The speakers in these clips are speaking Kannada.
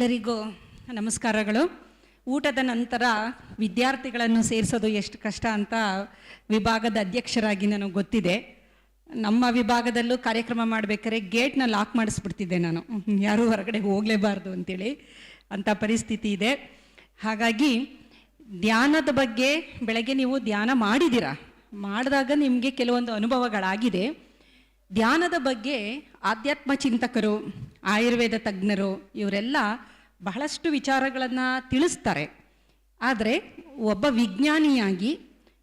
ಎಲ್ಲರಿಗೂ ನಮಸ್ಕಾರಗಳು. ಊಟದ ನಂತರ ವಿದ್ಯಾರ್ಥಿಗಳನ್ನು ಸೇರಿಸೋದು ಎಷ್ಟು ಕಷ್ಟ ಅಂತ ವಿಭಾಗದ ಅಧ್ಯಕ್ಷರಾಗಿ ನನಗೆ ಗೊತ್ತಿದೆ. ನಮ್ಮ ವಿಭಾಗದಲ್ಲೂ ಕಾರ್ಯಕ್ರಮ ಮಾಡಬೇಕಾದ್ರೆ ಗೇಟ್ನ ಲಾಕ್ ಮಾಡಿಸ್ಬಿಡ್ತಿದ್ದೆ ನಾನು, ಯಾರೂ ಹೊರಗಡೆ ಹೋಗಲೇಬಾರ್ದು ಅಂತೇಳಿ. ಅಂಥ ಪರಿಸ್ಥಿತಿ ಇದೆ. ಹಾಗಾಗಿ ಧ್ಯಾನದ ಬಗ್ಗೆ ಬೆಳಗ್ಗೆ ನೀವು ಧ್ಯಾನ ಮಾಡಿದಾಗ ನಿಮಗೆ ಕೆಲವೊಂದು ಅನುಭವಗಳಾಗಿದೆ. ಧ್ಯಾನದ ಬಗ್ಗೆ ಆಧ್ಯಾತ್ಮ ಚಿಂತಕರು, ಆಯುರ್ವೇದ ತಜ್ಞರು ಇವರೆಲ್ಲ ಬಹಳಷ್ಟು ವಿಚಾರಗಳನ್ನು ತಿಳಿಸ್ತಾರೆ. ಆದರೆ ಒಬ್ಬ ವಿಜ್ಞಾನಿಯಾಗಿ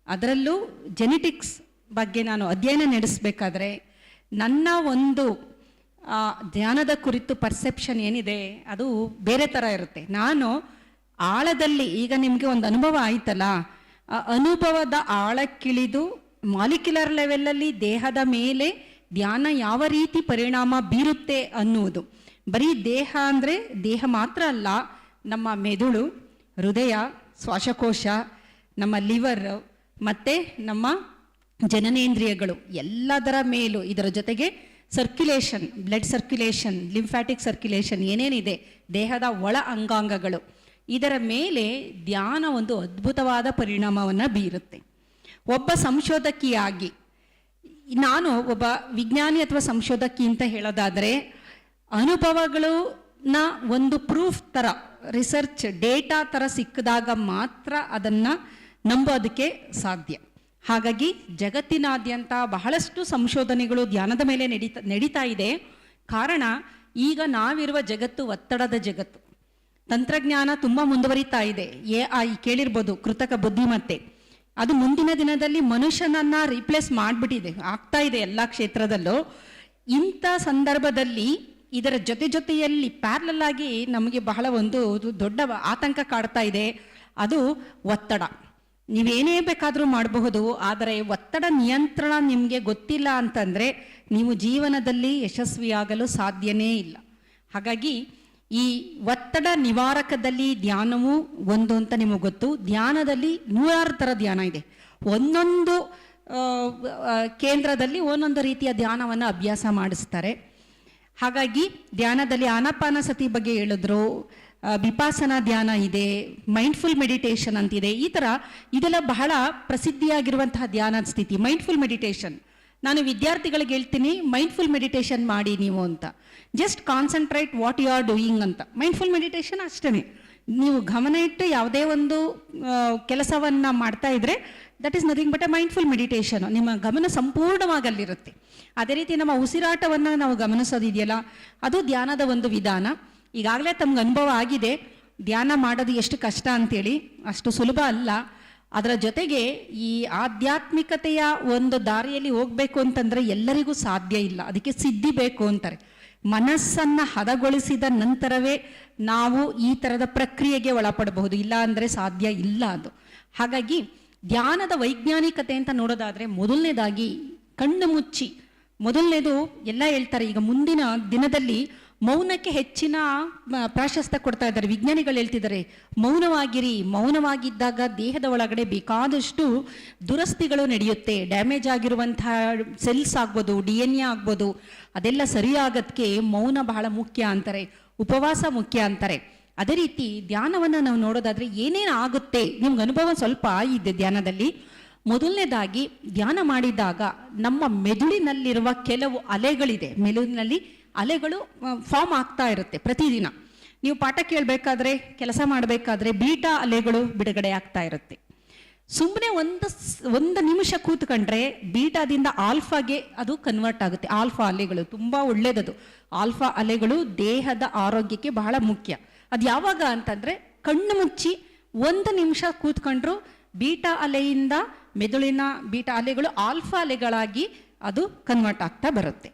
ಅದರಲ್ಲೂ ಜೆನೆಟಿಕ್ಸ್ ಬಗ್ಗೆ ನಾನು ಅಧ್ಯಯನ ನಡೆಸಬೇಕಾದ್ರೆ ನನ್ನ ಒಂದು ಧ್ಯಾನದ ಕುರಿತು ಪರ್ಸೆಪ್ಷನ್ ಏನಿದೆ ಅದು ಬೇರೆ ಥರ ಇರುತ್ತೆ. ನಾನು ಆಳದಲ್ಲಿ, ಈಗ ನಿಮಗೆ ಒಂದು ಅನುಭವ ಆಯ್ತಲ್ಲ, ಆ ಅನುಭವದ ಆಳಕ್ಕಿಳಿದು ಮಾಲಿಕ್ಯುಲರ್ ಲೆವೆಲಲ್ಲಿ ದೇಹದ ಮೇಲೆ ಧ್ಯಾನ ಯಾವ ರೀತಿ ಪರಿಣಾಮ ಬೀರುತ್ತೆ ಅನ್ನುವುದು. ಬರೀ ದೇಹ ಅಂದರೆ ದೇಹ ಮಾತ್ರ ಅಲ್ಲ, ನಮ್ಮ ಮೆದುಳು, ಹೃದಯ, ಶ್ವಾಸಕೋಶ, ನಮ್ಮ ಲಿವರ್ ಮತ್ತು ನಮ್ಮ ಜನನೇಂದ್ರಿಯಗಳು ಎಲ್ಲದರ ಮೇಲೂ, ಇದರ ಜೊತೆಗೆ circulation, blood circulation, lymphatic circulation ಏನೇನಿದೆ ದೇಹದ ಒಳ ಅಂಗಾಂಗಗಳು, ಇದರ ಮೇಲೆ ಧ್ಯಾನ ಒಂದು ಅದ್ಭುತವಾದ ಪರಿಣಾಮವನ್ನು ಬೀರುತ್ತೆ. ಒಬ್ಬ ಸಂಶೋಧಕಿಯಾಗಿ, ನಾನು ಒಬ್ಬ ವಿಜ್ಞಾನಿ ಅಥವಾ ಸಂಶೋಧಕಿ ಅಂತ ಹೇಳೋದಾದರೆ, ಅನುಭವಗಳನ್ನ ಒಂದು ಪ್ರೂಫ್ ಥರ, ರಿಸರ್ಚ್ ಡೇಟಾ ಥರ ಸಿಕ್ಕಿದಾಗ ಮಾತ್ರ ಅದನ್ನು ನಂಬೋದಕ್ಕೆ ಸಾಧ್ಯ. ಹಾಗಾಗಿ ಜಗತ್ತಿನಾದ್ಯಂತ ಬಹಳಷ್ಟು ಸಂಶೋಧನೆಗಳು ಧ್ಯಾನದ ಮೇಲೆ ನಡೀತಾ ಇದೆ. ಕಾರಣ, ಈಗ ನಾವಿರುವ ಜಗತ್ತು ಒತ್ತಡದ ಜಗತ್ತು. ತಂತ್ರಜ್ಞಾನ ತುಂಬ ಮುಂದುವರಿತಾ ಇದೆ. AI ಕೇಳಿರ್ಬೋದು, ಕೃತಕ ಬುದ್ಧಿಮತ್ತೆ. ಅದು ಮುಂದಿನ ದಿನದಲ್ಲಿ ಮನುಷ್ಯನನ್ನ ರೀಪ್ಲೇಸ್ ಮಾಡಿಬಿಟ್ಟಿದೆ, ಆಗ್ತಾ ಇದೆ ಎಲ್ಲ ಕ್ಷೇತ್ರದಲ್ಲೂ. ಇಂಥ ಸಂದರ್ಭದಲ್ಲಿ ಇದರ ಜೊತೆಯಲ್ಲಿ ಪ್ಯಾರಲಲ್ ಆಗಿ ನಮಗೆ ಬಹಳ ಒಂದು ದೊಡ್ಡ ಆತಂಕ ಕಾಡ್ತಾ ಇದೆ. ಅದು ಒತ್ತಡ. ನೀವೇನೇ ಬೇಕಾದರೂ ಮಾಡಬಹುದು, ಆದರೆ ಒತ್ತಡ ನಿಯಂತ್ರಣ ನಿಮಗೆ ಗೊತ್ತಿಲ್ಲ ಅಂತಂದರೆ ನೀವು ಜೀವನದಲ್ಲಿ ಯಶಸ್ವಿಯಾಗಲು ಸಾಧ್ಯನೇ ಇಲ್ಲ. ಹಾಗಾಗಿ ಈ ಒತ್ತಡ ನಿವಾರಕದಲ್ಲಿ ಧ್ಯಾನವು ಒಂದು ಅಂತ ನಿಮಗೆ ಗೊತ್ತು. ಧ್ಯಾನದಲ್ಲಿ 100 ಥರ ಧ್ಯಾನ ಇದೆ. ಒಂದೊಂದು ಕೇಂದ್ರದಲ್ಲಿ ಒಂದೊಂದು ರೀತಿಯ ಧ್ಯಾನವನ್ನು ಅಭ್ಯಾಸ ಮಾಡಿಸ್ತಾರೆ. ಹಾಗಾಗಿ ಧ್ಯಾನದಲ್ಲಿ ಆನಾಪಾನಸತಿ ಬಗ್ಗೆ ಹೇಳಿದ್ರು, ವಿಪಾಸನಾ ಧ್ಯಾನ ಇದೆ, ಮೈಂಡ್ಫುಲ್ ಮೆಡಿಟೇಷನ್ ಅಂತಿದೆ. ಈ ಥರ ಇದೆಲ್ಲ ಬಹಳ ಪ್ರಸಿದ್ಧಿಯಾಗಿರುವಂತಹ ಧ್ಯಾನದ ಸ್ಥಿತಿ, ಮೈಂಡ್ಫುಲ್ ಮೆಡಿಟೇಷನ್. ನಾನು ವಿದ್ಯಾರ್ಥಿಗಳಿಗೆ ಹೇಳ್ತೀನಿ, ಮೈಂಡ್ಫುಲ್ ಮೆಡಿಟೇಷನ್ ಮಾಡಿ ನೀವು ಅಂತ. Just concentrate what you are doing ಅಂತ. ಮೈಂಡ್ಫುಲ್ ಮೆಡಿಟೇಷನ್ ಅಷ್ಟೇ. ನೀವು ಗಮನ ಇಟ್ಟು ಯಾವುದೇ ಒಂದು ಕೆಲಸವನ್ನು ಮಾಡ್ತಾ ಇದ್ರೆ that is nothing but a mindful meditation. ನಿಮ್ಮ ಗಮನ ಸಂಪೂರ್ಣವಾಗಿ ಅಲ್ಲಿರುತ್ತೆ. ಅದೇ ರೀತಿ ನಮ್ಮ ಉಸಿರಾಟವನ್ನು ನಾವು ಗಮನಿಸೋದಿದೆಯಲ್ಲ, ಅದು ಧ್ಯಾನದ ಒಂದು ವಿಧಾನ. ಈಗಾಗಲೇ ತಮ್ಗೆ ಅನುಭವ ಆಗಿದೆ ಧ್ಯಾನ ಮಾಡೋದು ಎಷ್ಟು ಕಷ್ಟ ಅಂತೇಳಿ. ಅಷ್ಟು ಸುಲಭ ಅಲ್ಲ. ಅದರ ಜೊತೆಗೆ ಈ ಆಧ್ಯಾತ್ಮಿಕತೆಯ ಒಂದು ದಾರಿಯಲ್ಲಿ ಹೋಗಬೇಕು ಅಂತಂದರೆ ಎಲ್ಲರಿಗೂ ಸಾಧ್ಯ ಇಲ್ಲ. ಅದಕ್ಕೆ ಸಿದ್ಧಿ ಬೇಕು ಅಂತಾರೆ. ಮನಸ್ಸನ್ನು ಹದಗೊಳಿಸಿದ ನಂತರವೇ ನಾವು ಈ ಥರದ ಪ್ರಕ್ರಿಯೆಗೆ ಒಳಪಡಬಹುದು, ಇಲ್ಲ ಅಂದರೆ ಸಾಧ್ಯ ಇಲ್ಲ ಅದು. ಹಾಗಾಗಿ ಧ್ಯಾನದ ವೈಜ್ಞಾನಿಕತೆ ಅಂತ ನೋಡೋದಾದರೆ, ಮೊದಲನೇದಾಗಿ ಕಣ್ಣು ಮುಚ್ಚಿ, ಮೊದಲನೇದು ಎಲ್ಲ ಹೇಳ್ತಾರೆ, ಈಗ ಮುಂದಿನ ದಿನದಲ್ಲಿ ಮೌನಕ್ಕೆ ಹೆಚ್ಚಿನ ಪ್ರಾಶಸ್ತ್ಯ ಕೊಡ್ತಾ ಇದ್ದಾರೆ. ವಿಜ್ಞಾನಿಗಳು ಹೇಳ್ತಿದ್ದಾರೆ, ಮೌನವಾಗಿರಿ. ಮೌನವಾಗಿದ್ದಾಗ ದೇಹದ ಒಳಗಡೆ ಬೇಕಾದಷ್ಟು ದುರಸ್ತಿಗಳು ನಡೆಯುತ್ತೆ. ಡ್ಯಾಮೇಜ್ ಆಗಿರುವಂತಹ ಸೆಲ್ಸ್ ಆಗ್ಬೋದು, DNA ಆಗ್ಬೋದು, ಅದೆಲ್ಲ ಸರಿಯಾಗೋದಕ್ಕೆ ಮೌನ ಬಹಳ ಮುಖ್ಯ ಅಂತಾರೆ, ಉಪವಾಸ ಮುಖ್ಯ ಅಂತಾರೆ. ಅದೇ ರೀತಿ ಧ್ಯಾನವನ್ನು ನಾವು ನೋಡೋದಾದರೆ ಏನೇನು ಆಗುತ್ತೆ, ನಿಮ್ಗೆ ಅನುಭವ ಸ್ವಲ್ಪ ಇದೆ ಧ್ಯಾನದಲ್ಲಿ. ಮೊದಲನೇದಾಗಿ ಧ್ಯಾನ ಮಾಡಿದಾಗ ನಮ್ಮ ಮೆದುಳಿನಲ್ಲಿರುವ ಕೆಲವು ಅಲೆಗಳಿದೆ, ಮೆದುಳಿನಲ್ಲಿ ಅಲೆಗಳು ಫಾರ್ಮ್ ಆಗ್ತಾ ಇರುತ್ತೆ ಪ್ರತಿದಿನ. ನೀವು ಪಾಠ ಕೇಳಬೇಕಾದ್ರೆ, ಕೆಲಸ ಮಾಡಬೇಕಾದ್ರೆ ಬೀಟಾ ಅಲೆಗಳು ಬಿಡುಗಡೆ ಆಗ್ತಾ ಇರುತ್ತೆ. ಸುಮ್ಮನೆ ಒಂದು ನಿಮಿಷ ಕೂತ್ಕೊಂಡ್ರೆ ಬೀಟಾದಿಂದ ಆಲ್ಫಾಗೆ ಅದು ಕನ್ವರ್ಟ್ ಆಗುತ್ತೆ. ಆಲ್ಫಾ ಅಲೆಗಳು ತುಂಬ ಒಳ್ಳೆಯದದು. ಆಲ್ಫಾ ಅಲೆಗಳು ದೇಹದ ಆರೋಗ್ಯಕ್ಕೆ ಬಹಳ ಮುಖ್ಯ. ಅದು ಯಾವಾಗ ಅಂತಂದರೆ, ಕಣ್ಣು ಮುಚ್ಚಿ 1 ನಿಮಿಷ ಕೂತ್ಕೊಂಡ್ರು ಬೀಟಾ ಅಲೆಯಿಂದ ಮೆದುಳಿನ ಬೀಟಾ ಅಲೆಗಳು ಆಲ್ಫಾ ಅಲೆಗಳಾಗಿ ಅದು ಕನ್ವರ್ಟ್ ಆಗ್ತಾ ಬರುತ್ತೆ.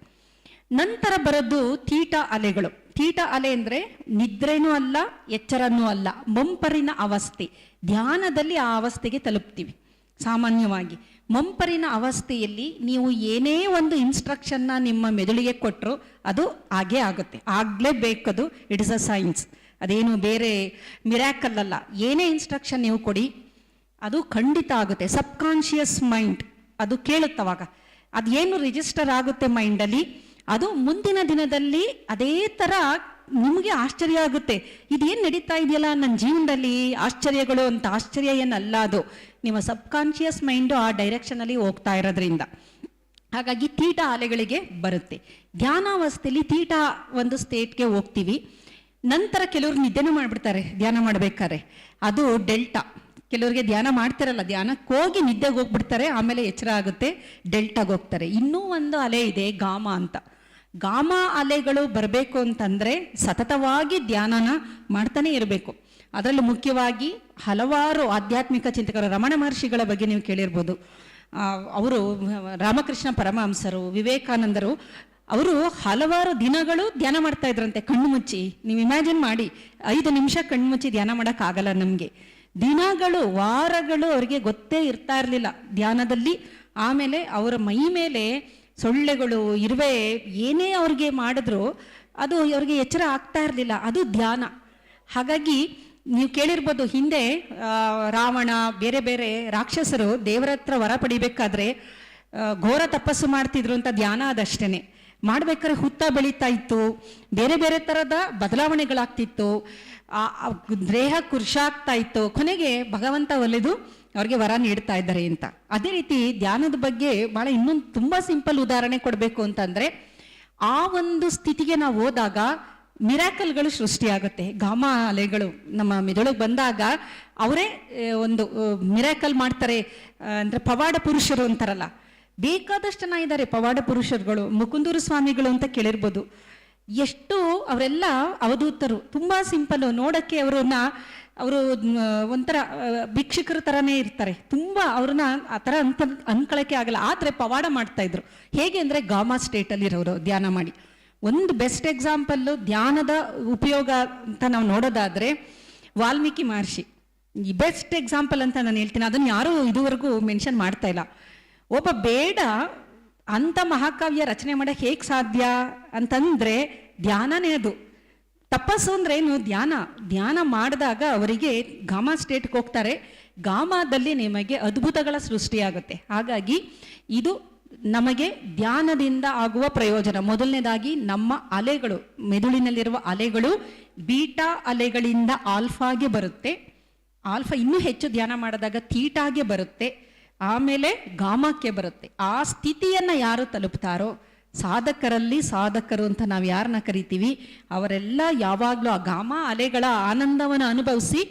ನಂತರ ಬರೋದು ಥೀಟಾ ಅಲೆಗಳು. ಥೀಟಾ ಅಲೆ ಅಂದರೆ ನಿದ್ರೆನೂ ಅಲ್ಲ, ಎಚ್ಚರನೂ ಅಲ್ಲ, ಮಂಪರಿನ ಅವಸ್ಥೆ. ಧ್ಯಾನದಲ್ಲಿ ಆ ಅವಸ್ಥೆಗೆ ತಲುಪ್ತೀವಿ ಸಾಮಾನ್ಯವಾಗಿ. ಮಂಪರಿನ ಅವಸ್ಥೆಯಲ್ಲಿ ನೀವು ಏನೇ ಒಂದು ಇನ್ಸ್ಟ್ರಕ್ಷನ್ನ ನಿಮ್ಮ ಮೆದುಳಿಗೆ ಕೊಟ್ಟರು ಅದು ಹಾಗೇ ಆಗುತ್ತೆ, ಆಗಲೇಬೇಕದು. ಇಟ್ ಇಸ್ ಅ ಸೈನ್ಸ್, ಅದೇನು ಬೇರೆ ಮಿರಾಕಲ್ ಅಲ್ಲ. ಏನೇ ಇನ್ಸ್ಟ್ರಕ್ಷನ್ ನೀವು ಕೊಡಿ ಅದು ಖಂಡಿತ ಆಗುತ್ತೆ. ಸಬ್ಕಾನ್ಷಿಯಸ್ ಮೈಂಡ್ ಅದು ಕೇಳುತ್ತವಾಗ ಅದೇನು ರಿಜಿಸ್ಟರ್ ಆಗುತ್ತೆ ಮೈಂಡಲ್ಲಿ, ಅದು ಮುಂದಿನ ದಿನದಲ್ಲಿ ಅದೇ ಥರ ನಿಮಗೆ ಆಶ್ಚರ್ಯ ಆಗುತ್ತೆ, ಇದೇನು ನಡೀತಾ ಇದೆಯಲ್ಲ ನನ್ನ ಜೀವನದಲ್ಲಿ, ಆಶ್ಚರ್ಯಗಳು ಅಂತ. ಆಶ್ಚರ್ಯ ಏನಲ್ಲ, ಅದು ನಿಮ್ಮ ಸಬ್ಕಾನ್ಷಿಯಸ್ ಮೈಂಡು ಆ ಡೈರೆಕ್ಷನಲ್ಲಿ ಹೋಗ್ತಾ ಇರೋದ್ರಿಂದ. ಹಾಗಾಗಿ ತೀಟ ಅಲೆಗಳಿಗೆ ಬರುತ್ತೆ. ಧ್ಯಾನಾವಸ್ಥೆಯಲ್ಲಿ ತೀಟ ಒಂದು ಸ್ಟೇಟ್ಗೆ ಹೋಗ್ತೀವಿ. ನಂತರ ಕೆಲವರು ನಿದ್ದೆನೂ ಮಾಡಿಬಿಡ್ತಾರೆ ಧ್ಯಾನ ಮಾಡ್ಬೇಕಾದ್ರೆ, ಅದು ಡೆಲ್ಟಾ. ಕೆಲವರಿಗೆ ಧ್ಯಾನ ಮಾಡ್ತಿರಲ್ಲ, ಧ್ಯಾನಕ್ಕೆ ಹೋಗಿ ನಿದ್ದೆಗೆ ಹೋಗ್ಬಿಡ್ತಾರೆ, ಆಮೇಲೆ ಎಚ್ಚರ ಆಗುತ್ತೆ, ಡೆಲ್ಟಾಗೆ ಹೋಗ್ತಾರೆ. ಇನ್ನೂ ಒಂದು ಅಲೆ ಇದೆ ಗಾಮಾ ಅಂತ. ಗಾಮಾ ಅಲೆಗಳು ಬರಬೇಕು ಅಂತಂದರೆ ಸತತವಾಗಿ ಧ್ಯಾನನ ಮಾಡ್ತಾನೆ ಇರಬೇಕು. ಅದರಲ್ಲೂ ಮುಖ್ಯವಾಗಿ ಹಲವಾರು ಆಧ್ಯಾತ್ಮಿಕ ಚಿಂತಕರು, ರಮಣ ಮಹರ್ಷಿಗಳ ಬಗ್ಗೆ ನೀವು ಕೇಳಿರ್ಬೋದು. ಅವರು ರಾಮಕೃಷ್ಣ ಪರಮಹಂಸರು, ವಿವೇಕಾನಂದರು, ಅವರು ಹಲವಾರು ದಿನಗಳು ಧ್ಯಾನ ಮಾಡ್ತಾ ಇದ್ರಂತೆ ಕಣ್ಣು ಮುಚ್ಚಿ. ನೀವು ಇಮ್ಯಾಜಿನ್ ಮಾಡಿ, 5 ನಿಮಿಷ ಕಣ್ಣು ಮುಚ್ಚಿ ಧ್ಯಾನ ಮಾಡೋಕ್ಕಾಗಲ್ಲ ನಮಗೆ. ದಿನಗಳು, ವಾರಗಳು ಅವ್ರಿಗೆ ಗೊತ್ತೇ ಇರ್ತಾ ಇರಲಿಲ್ಲ ಧ್ಯಾನದಲ್ಲಿ. ಆಮೇಲೆ ಅವರ ಮೈ ಮೇಲೆ ಸೊಳ್ಳೆಗಳು, ಇರುವೆ, ಏನೇ ಅವ್ರಿಗೆ ಮಾಡಿದ್ರು ಅದು ಅವ್ರಿಗೆ ಎಚ್ಚರ ಆಗ್ತಾ ಇರಲಿಲ್ಲ, ಅದು ಧ್ಯಾನ. ಹಾಗಾಗಿ ನೀವು ಕೇಳಿರ್ಬೋದು, ಹಿಂದೆ ರಾವಣ, ಬೇರೆ ಬೇರೆ ರಾಕ್ಷಸರು ದೇವರ ಹತ್ರ ವರ ಪಡಿಬೇಕಾದ್ರೆ ಘೋರ ತಪಸ್ಸು ಮಾಡ್ತಿದ್ರು ಅಂತ. ಧ್ಯಾನ ಅದಷ್ಟೇನೆ. ಮಾಡ್ಬೇಕಾದ್ರೆ ಹುತ್ತ ಬೆಳೀತಾ ಇತ್ತು, ಬೇರೆ ಬೇರೆ ಥರದ ಬದಲಾವಣೆಗಳಾಗ್ತಿತ್ತು, ದೇಹ ಕುರ್ಷಾಗ್ತಾ ಇತ್ತು. ಕೊನೆಗೆ ಭಗವಂತ ಒಲಿದು ಅವ್ರಿಗೆ ವರ ನೀಡ್ತಾ ಇದ್ದಾರೆ ಅಂತ. ಅದೇ ರೀತಿ ಧ್ಯಾನದ ಬಗ್ಗೆ ಭಾಳ ಇನ್ನೊಂದು ತುಂಬ ಸಿಂಪಲ್ ಉದಾಹರಣೆ ಕೊಡಬೇಕು ಅಂತಂದರೆ, ಆ ಒಂದು ಸ್ಥಿತಿಗೆ ನಾವು ಹೋದಾಗ ಮಿರಾಕಲ್ಗಳು ಸೃಷ್ಟಿಯಾಗುತ್ತೆ. ಗಾಮಾ ಅಲೆಗಳು ನಮ್ಮ ಮೆದುಳಿಗೆ ಬಂದಾಗ ಅವರೇ ಒಂದು ಮಿರಾಕಲ್ ಮಾಡ್ತಾರೆ. ಅಂದರೆ ಪವಾಡ ಪುರುಷರು ಅಂತಾರಲ್ಲ, ಬೇಕಾದಷ್ಟು ಜನ ಇದ್ದಾರೆ ಪವಾಡ ಪುರುಷರುಗಳು. ಮುಕುಂದೂರು ಸ್ವಾಮಿಗಳು ಅಂತ ಕೇಳಿರ್ಬೋದು. ಎಷ್ಟು ಅವರೆಲ್ಲ ಅವಧೂತರು, ತುಂಬ ಸಿಂಪಲ್ಲು ನೋಡೋಕ್ಕೆ. ಅವರು ಒಂಥರ ಭಿಕ್ಷುಕರ ಥರನೇ ಇರ್ತಾರೆ. ತುಂಬ ಅವ್ರನ್ನ ಆ ಥರ ಅನ್ಕೊಳ್ಳೋಕ್ಕೆ ಆಗಲ್ಲ, ಆದರೆ ಪವಾಡ ಮಾಡ್ತಾ ಇದ್ರು. ಹೇಗೆ ಅಂದರೆ ಗಾಮಾ ಸ್ಟೇಟಲ್ಲಿ ಇರೋರು ಧ್ಯಾನ ಮಾಡಿ. ಒಂದು ಬೆಸ್ಟ್ ಎಕ್ಸಾಂಪಲ್ಲು ಧ್ಯಾನದ ಉಪಯೋಗ ಅಂತ ನಾವು ನೋಡೋದಾದರೆ ವಾಲ್ಮೀಕಿ ಮಹರ್ಷಿ ಈ ಬೆಸ್ಟ್ ಎಕ್ಸಾಂಪಲ್ ಅಂತ ನಾನು ಹೇಳ್ತೀನಿ. ಅದನ್ನು ಯಾರೂ ಇದುವರೆಗೂ ಮೆನ್ಷನ್ ಮಾಡ್ತಾ ಇಲ್ಲ. ಒಬ್ಬ ಬೇಡ ಅಂಥ ಮಹಾಕಾವ್ಯ ರಚನೆ ಮಾಡೋಕ್ಕೆ ಹೇಗೆ ಸಾಧ್ಯ ಅಂತಂದರೆ ಧ್ಯಾನನೇ ಅದು. ತಪಸ್ಸು ಅಂದ್ರೆ ಏನು? ಧ್ಯಾನ ಮಾಡಿದಾಗ ಅವರಿಗೆ ಗಾಮಾ ಸ್ಟೇಟ್ಗೆ ಹೋಗ್ತಾರೆ. ಗಾಮಾದಲ್ಲಿ ನಿಮಗೆ ಅದ್ಭುತಗಳ ಸೃಷ್ಟಿಯಾಗುತ್ತೆ. ಹಾಗಾಗಿ ಇದು ನಮಗೆ ಧ್ಯಾನದಿಂದ ಆಗುವ ಪ್ರಯೋಜನ. ಮೊದಲನೇದಾಗಿ ನಮ್ಮ ಅಲೆಗಳು, ಮೆದುಳಿನಲ್ಲಿರುವ ಅಲೆಗಳು ಬೀಟಾ ಅಲೆಗಳಿಂದ ಆಲ್ಫಾಗೆ ಬರುತ್ತೆ. ಆಲ್ಫಾ ಇನ್ನೂ ಹೆಚ್ಚು ಧ್ಯಾನ ಮಾಡಿದಾಗ ಥೀಟಾಗೆ ಬರುತ್ತೆ, ಆಮೇಲೆ ಗಾಮಕ್ಕೆ ಬರುತ್ತೆ. ಆ ಸ್ಥಿತಿಯನ್ನು ಯಾರು ತಲುಪ್ತಾರೋ, ಸಾಧಕರು ಅಂತ ನಾವು ಯಾರನ್ನ ಕರಿತೀವಿ, ಅವರೆಲ್ಲ ಯಾವಾಗಲೂ ಆ ಗಾಮಾ ಅಲೆಗಳ ಆನಂದವನ್ನು ಅನುಭವಿಸಿ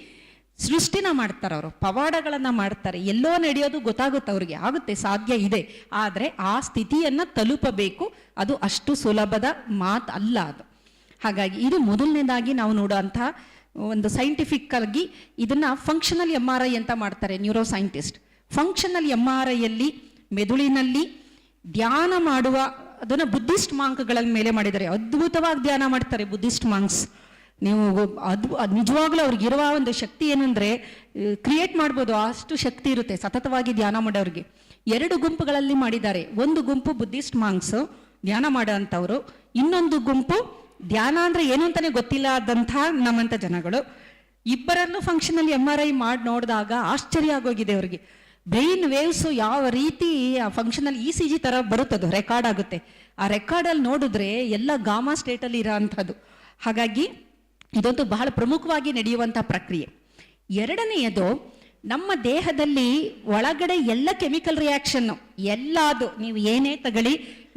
ಸೃಷ್ಟಿನ ಮಾಡ್ತಾರೆ. ಅವರು ಪವಾಡಗಳನ್ನು ಮಾಡ್ತಾರೆ. ಎಲ್ಲೋ ನಡೆಯೋದು ಗೊತ್ತಾಗುತ್ತೆ ಅವ್ರಿಗೆ, ಆಗುತ್ತೆ, ಸಾಧ್ಯ ಇದೆ. ಆದರೆ ಆ ಸ್ಥಿತಿಯನ್ನು ತಲುಪಬೇಕು, ಅದು ಅಷ್ಟು ಸುಲಭದ ಮಾತು ಅಲ್ಲ ಅದು. ಹಾಗಾಗಿ ಇದು ಮೊದಲನೇದಾಗಿ ನಾವು ನೋಡೋಂಥ ಒಂದು ಸೈಂಟಿಫಿಕ್ ಆಗಿ ಇದನ್ನು ಫಂಕ್ಷನಲ್ MRI ಅಂತ ಮಾಡ್ತಾರೆ ನ್ಯೂರೋ ಸೈಂಟಿಸ್ಟ್. ಫಂಕ್ಷನಲ್ MRIಯಲ್ಲಿ ಮೆದುಳಿನಲ್ಲಿ ಧ್ಯಾನ ಮಾಡುವ, ಅದನ್ನು ಬುದ್ಧಿಸ್ಟ್ ಮಾಂಕ್ಗಳ ಮೇಲೆ ಮಾಡಿದ್ದಾರೆ. ಅದ್ಭುತವಾಗಿ ಧ್ಯಾನ ಮಾಡ್ತಾರೆ ಬುದ್ಧಿಸ್ಟ್ ಮಾಂಕ್ಸ್. ನೀವು ನಿಜವಾಗ್ಲೂ ಅವ್ರಿಗಿರುವ ಒಂದು ಶಕ್ತಿ ಏನಂದರೆ ಕ್ರಿಯೇಟ್ ಮಾಡ್ಬೋದು, ಅಷ್ಟು ಶಕ್ತಿ ಇರುತ್ತೆ ಸತತವಾಗಿ ಧ್ಯಾನ ಮಾಡೋರಿಗೆ. 2 ಗುಂಪುಗಳಲ್ಲಿ ಮಾಡಿದ್ದಾರೆ. ಒಂದು ಗುಂಪು ಬುದ್ಧಿಸ್ಟ್ ಮಾಂಕ್ಸ್ ಧ್ಯಾನ ಮಾಡೋ ಅಂಥವ್ರು, ಇನ್ನೊಂದು ಗುಂಪು ಧ್ಯಾನ ಅಂದರೆ ಏನು ಅಂತಲೇ ಗೊತ್ತಿಲ್ಲ ಆದಂಥ ನಮ್ಮಂಥ ಜನಗಳು. ಇಬ್ಬರಲ್ಲೂ ಫಂಕ್ಷನಲ್ MRI ಮಾಡಿ ನೋಡಿದಾಗ ಆಶ್ಚರ್ಯ ಆಗೋಗಿದೆ ಅವ್ರಿಗೆ. ಬ್ರೈನ್ ವೇವ್ಸು ಯಾವ ರೀತಿ ಆ ಫಂಕ್ಷನಲ್ ECG ಥರ ಬರುತ್ತದು, ರೆಕಾರ್ಡ್ ಆಗುತ್ತೆ. ಆ ರೆಕಾರ್ಡಲ್ಲಿ ನೋಡಿದ್ರೆ ಎಲ್ಲ ಗಾಮಾ ಸ್ಟೇಟಲ್ಲಿ ಇರೋ ಅಂಥದ್ದು. ಹಾಗಾಗಿ ಇದೊಂದು ಬಹಳ ಪ್ರಮುಖವಾಗಿ ನಡೆಯುವಂಥ ಪ್ರಕ್ರಿಯೆ. ಎರಡನೆಯದು, ನಮ್ಮ ದೇಹದಲ್ಲಿ ಒಳಗಡೆ ಎಲ್ಲ ಕೆಮಿಕಲ್ ರಿಯಾಕ್ಷನ್ನು, ಎಲ್ಲದು ನೀವು ಏನೇ ತಗೊಳ್ಳಿ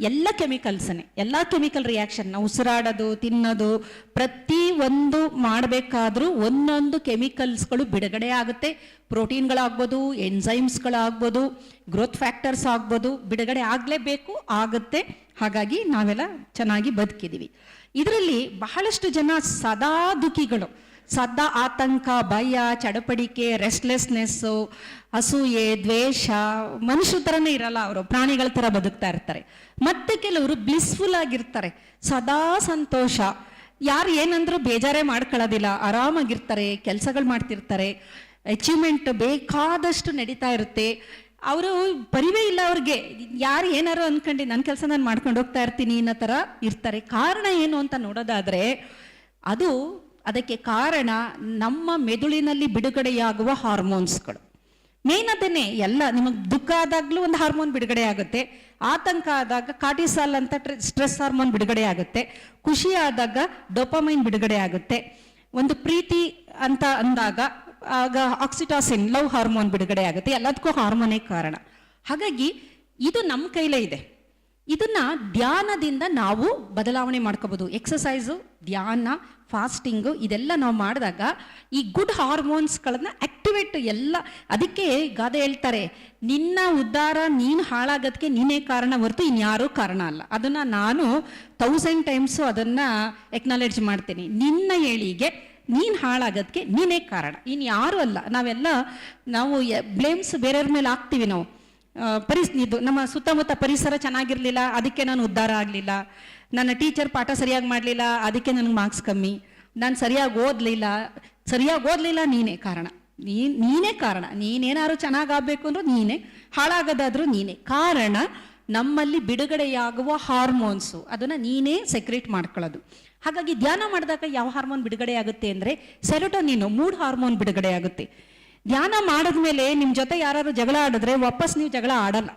ಎಲ್ಲ ಕೆಮಿಕಲ್ಸನ್ನೇ, ಎಲ್ಲ ಕೆಮಿಕಲ್ ರಿಯಾಕ್ಷನ್, ಉಸಿರಾಡೋದು, ತಿನ್ನೋದು, ಪ್ರತಿ ಒಂದು ಮಾಡಬೇಕಾದ್ರೂ ಒಂದೊಂದು ಕೆಮಿಕಲ್ಸ್ಗಳು ಬಿಡುಗಡೆ ಆಗುತ್ತೆ. ಪ್ರೋಟೀನ್ಗಳಾಗ್ಬೋದು, ಎನ್ಸೈಮ್ಸ್ಗಳಾಗ್ಬೋದು, ಗ್ರೋತ್ ಫ್ಯಾಕ್ಟರ್ಸ್ ಆಗ್ಬೋದು, ಬಿಡುಗಡೆ ಆಗಲೇಬೇಕು, ಆಗುತ್ತೆ. ಹಾಗಾಗಿ ನಾವೆಲ್ಲ ಚೆನ್ನಾಗಿ ಬದುಕಿದ್ದೀವಿ. ಇದರಲ್ಲಿ ಬಹಳಷ್ಟು ಜನ ಸದಾ ದುಃಖಿಗಳು, ಸದಾ ಆತಂಕ, ಭಯ, ಚಡಪಡಿಕೆ, ರೆಸ್ಟ್ಲೆಸ್ನೆಸ್ಸು, ಅಸೂಯೆ, ದ್ವೇಷ, ಮನುಷ್ಯರ ಥರನೇ ಇರಲ್ಲ, ಅವರು ಪ್ರಾಣಿಗಳ ಥರ ಬದುಕ್ತಾ ಇರ್ತಾರೆ. ಮತ್ತೆ ಕೆಲವರು ಬ್ಲಿಸ್ಫುಲ್ ಆಗಿರ್ತಾರೆ, ಸದಾ ಸಂತೋಷ, ಯಾರು ಏನಂದ್ರೂ ಬೇಜಾರೇ ಮಾಡ್ಕೊಳ್ಳೋದಿಲ್ಲ, ಆರಾಮಾಗಿರ್ತಾರೆ, ಕೆಲಸಗಳು ಮಾಡ್ತಿರ್ತಾರೆ, ಅಚೀವ್ಮೆಂಟ್ ಬೇಕಾದಷ್ಟು ನಡೀತಾ ಇರುತ್ತೆ. ಅವರು ಪರಿವೇ ಇಲ್ಲ ಅವ್ರಿಗೆ, ಯಾರು ಏನಾರು ಅಂದ್ಕೊಂಡು ನನ್ನ ಕೆಲಸ ನಾನು ಮಾಡ್ಕೊಂಡು ಹೋಗ್ತಾ ಇರ್ತೀನಿ ಅನ್ನೋ ಥರ ಇರ್ತಾರೆ. ಕಾರಣ ಏನು ಅಂತ ನೋಡೋದಾದರೆ ಅದಕ್ಕೆ ಕಾರಣ ನಮ್ಮ ಮೆದುಳಿನಲ್ಲಿ ಬಿಡುಗಡೆಯಾಗುವ ಹಾರ್ಮೋನ್ಸ್ಗಳು. ಮೇನ್ ಅದನ್ನೇ. ಎಲ್ಲ ನಿಮಗೆ ದುಃಖ ಆದಾಗ್ಲೂ ಒಂದು ಹಾರ್ಮೋನ್ ಬಿಡುಗಡೆ ಆಗುತ್ತೆ, ಆತಂಕ ಆದಾಗ ಕಾರ್ಟಿಸಾಲ್ ಅಂತ ಸ್ಟ್ರೆಸ್ ಹಾರ್ಮೋನ್ ಬಿಡುಗಡೆ ಆಗುತ್ತೆ, ಖುಷಿ ಆದಾಗ ಡೋಪಮೈನ್ ಬಿಡುಗಡೆ ಆಗುತ್ತೆ, ಒಂದು ಪ್ರೀತಿ ಅಂತ ಅಂದಾಗ ಆಗ ಆಕ್ಸಿಟಾಸಿನ್ ಲವ್ ಹಾರ್ಮೋನ್ ಬಿಡುಗಡೆ ಆಗುತ್ತೆ. ಎಲ್ಲದಕ್ಕೂ ಹಾರ್ಮೋನೇ ಕಾರಣ. ಹಾಗಾಗಿ ಇದು ನಮ್ಮ ಕೈಲೇ ಇದೆ. ಇದನ್ನ ಧ್ಯಾನದಿಂದ ನಾವು ಬದಲಾವಣೆ ಮಾಡ್ಕೋಬಹುದು. ಎಕ್ಸಸೈಸು, ಧ್ಯಾನ, ಫಾಸ್ಟಿಂಗು ಇದೆಲ್ಲ ನಾವು ಮಾಡಿದಾಗ ಈ ಗುಡ್ ಹಾರ್ಮೋನ್ಸ್ಗಳನ್ನ ಆಕ್ಟಿವೇಟ್ ಎಲ್ಲ. ಅದಕ್ಕೆ ಗಾದೆ ಹೇಳ್ತಾರೆ, ನಿನ್ನ ಉದ್ಧಾರ ನೀನು ಹಾಳಾಗೋದಕ್ಕೆ ನೀನೇ ಕಾರಣ ಹೊರತು ಇನ್ಯಾರೂ ಕಾರಣ ಅಲ್ಲ. ಅದನ್ನ ನಾನು 1000 ಟೈಮ್ಸು ಅದನ್ನ ಎಕ್ನಾಲೆಡ್ಜ್ ಮಾಡ್ತೀನಿ. ನಿನ್ನ ಏಳಿಗೆ ನೀನು ಹಾಳಾಗೋದಕ್ಕೆ ನೀನೇ ಕಾರಣ, ಇನ್ಯಾರೂ ಅಲ್ಲ. ನಾವು ಬ್ಲೇಮ್ಸ್ ಬೇರೆಯವ್ರ ಮೇಲೆ ಹಾಕ್ತೀವಿ. ನಾವು ಇದು ನಮ್ಮ ಸುತ್ತಮುತ್ತ ಪರಿಸರ ಚೆನ್ನಾಗಿರ್ಲಿಲ್ಲ ಅದಕ್ಕೆ ನಾನು ಉದ್ಧಾರ ಆಗಲಿಲ್ಲ, ನನ್ನ ಟೀಚರ್ ಪಾಠ ಸರಿಯಾಗಿ ಮಾಡಲಿಲ್ಲ ಅದಕ್ಕೆ ನನಗೆ ಮಾರ್ಕ್ಸ್ ಕಮ್ಮಿ, ನಾನು ಸರಿಯಾಗಿ ಓದಲಿಲ್ಲ ನೀನೇ ಕಾರಣ. ನೀನೇ ಕಾರಣ. ನೀನೇನಾದ್ರು ಚೆನ್ನಾಗಾಗಬೇಕು ಅಂದ್ರೂ ನೀನೇ, ಹಾಳಾಗೋದಾದ್ರೂ ನೀನೇ ಕಾರಣ. ನಮ್ಮಲ್ಲಿ ಬಿಡುಗಡೆಯಾಗುವ ಹಾರ್ಮೋನ್ಸು ಅದನ್ನು ನೀನೇ ಸೆಕ್ರೇಟ್ ಮಾಡ್ಕೊಳ್ಳೋದು. ಹಾಗಾಗಿ ಧ್ಯಾನ ಮಾಡಿದಾಗ ಯಾವ ಹಾರ್ಮೋನ್ ಬಿಡುಗಡೆ ಆಗುತ್ತೆ ಅಂದರೆ ಸೆರೋಟೋನಿನ್, ಮೂಡ್ ಹಾರ್ಮೋನ್ ಬಿಡುಗಡೆ ಆಗುತ್ತೆ. ಧ್ಯಾನ ಮಾಡಿದ್ಮೇಲೆ ನಿಮ್ಮ ಜೊತೆ ಯಾರು ಜಗಳ ಆಡಿದ್ರೆ ವಾಪಸ್ ನೀವು ಜಗಳ ಆಡಲ್ಲ.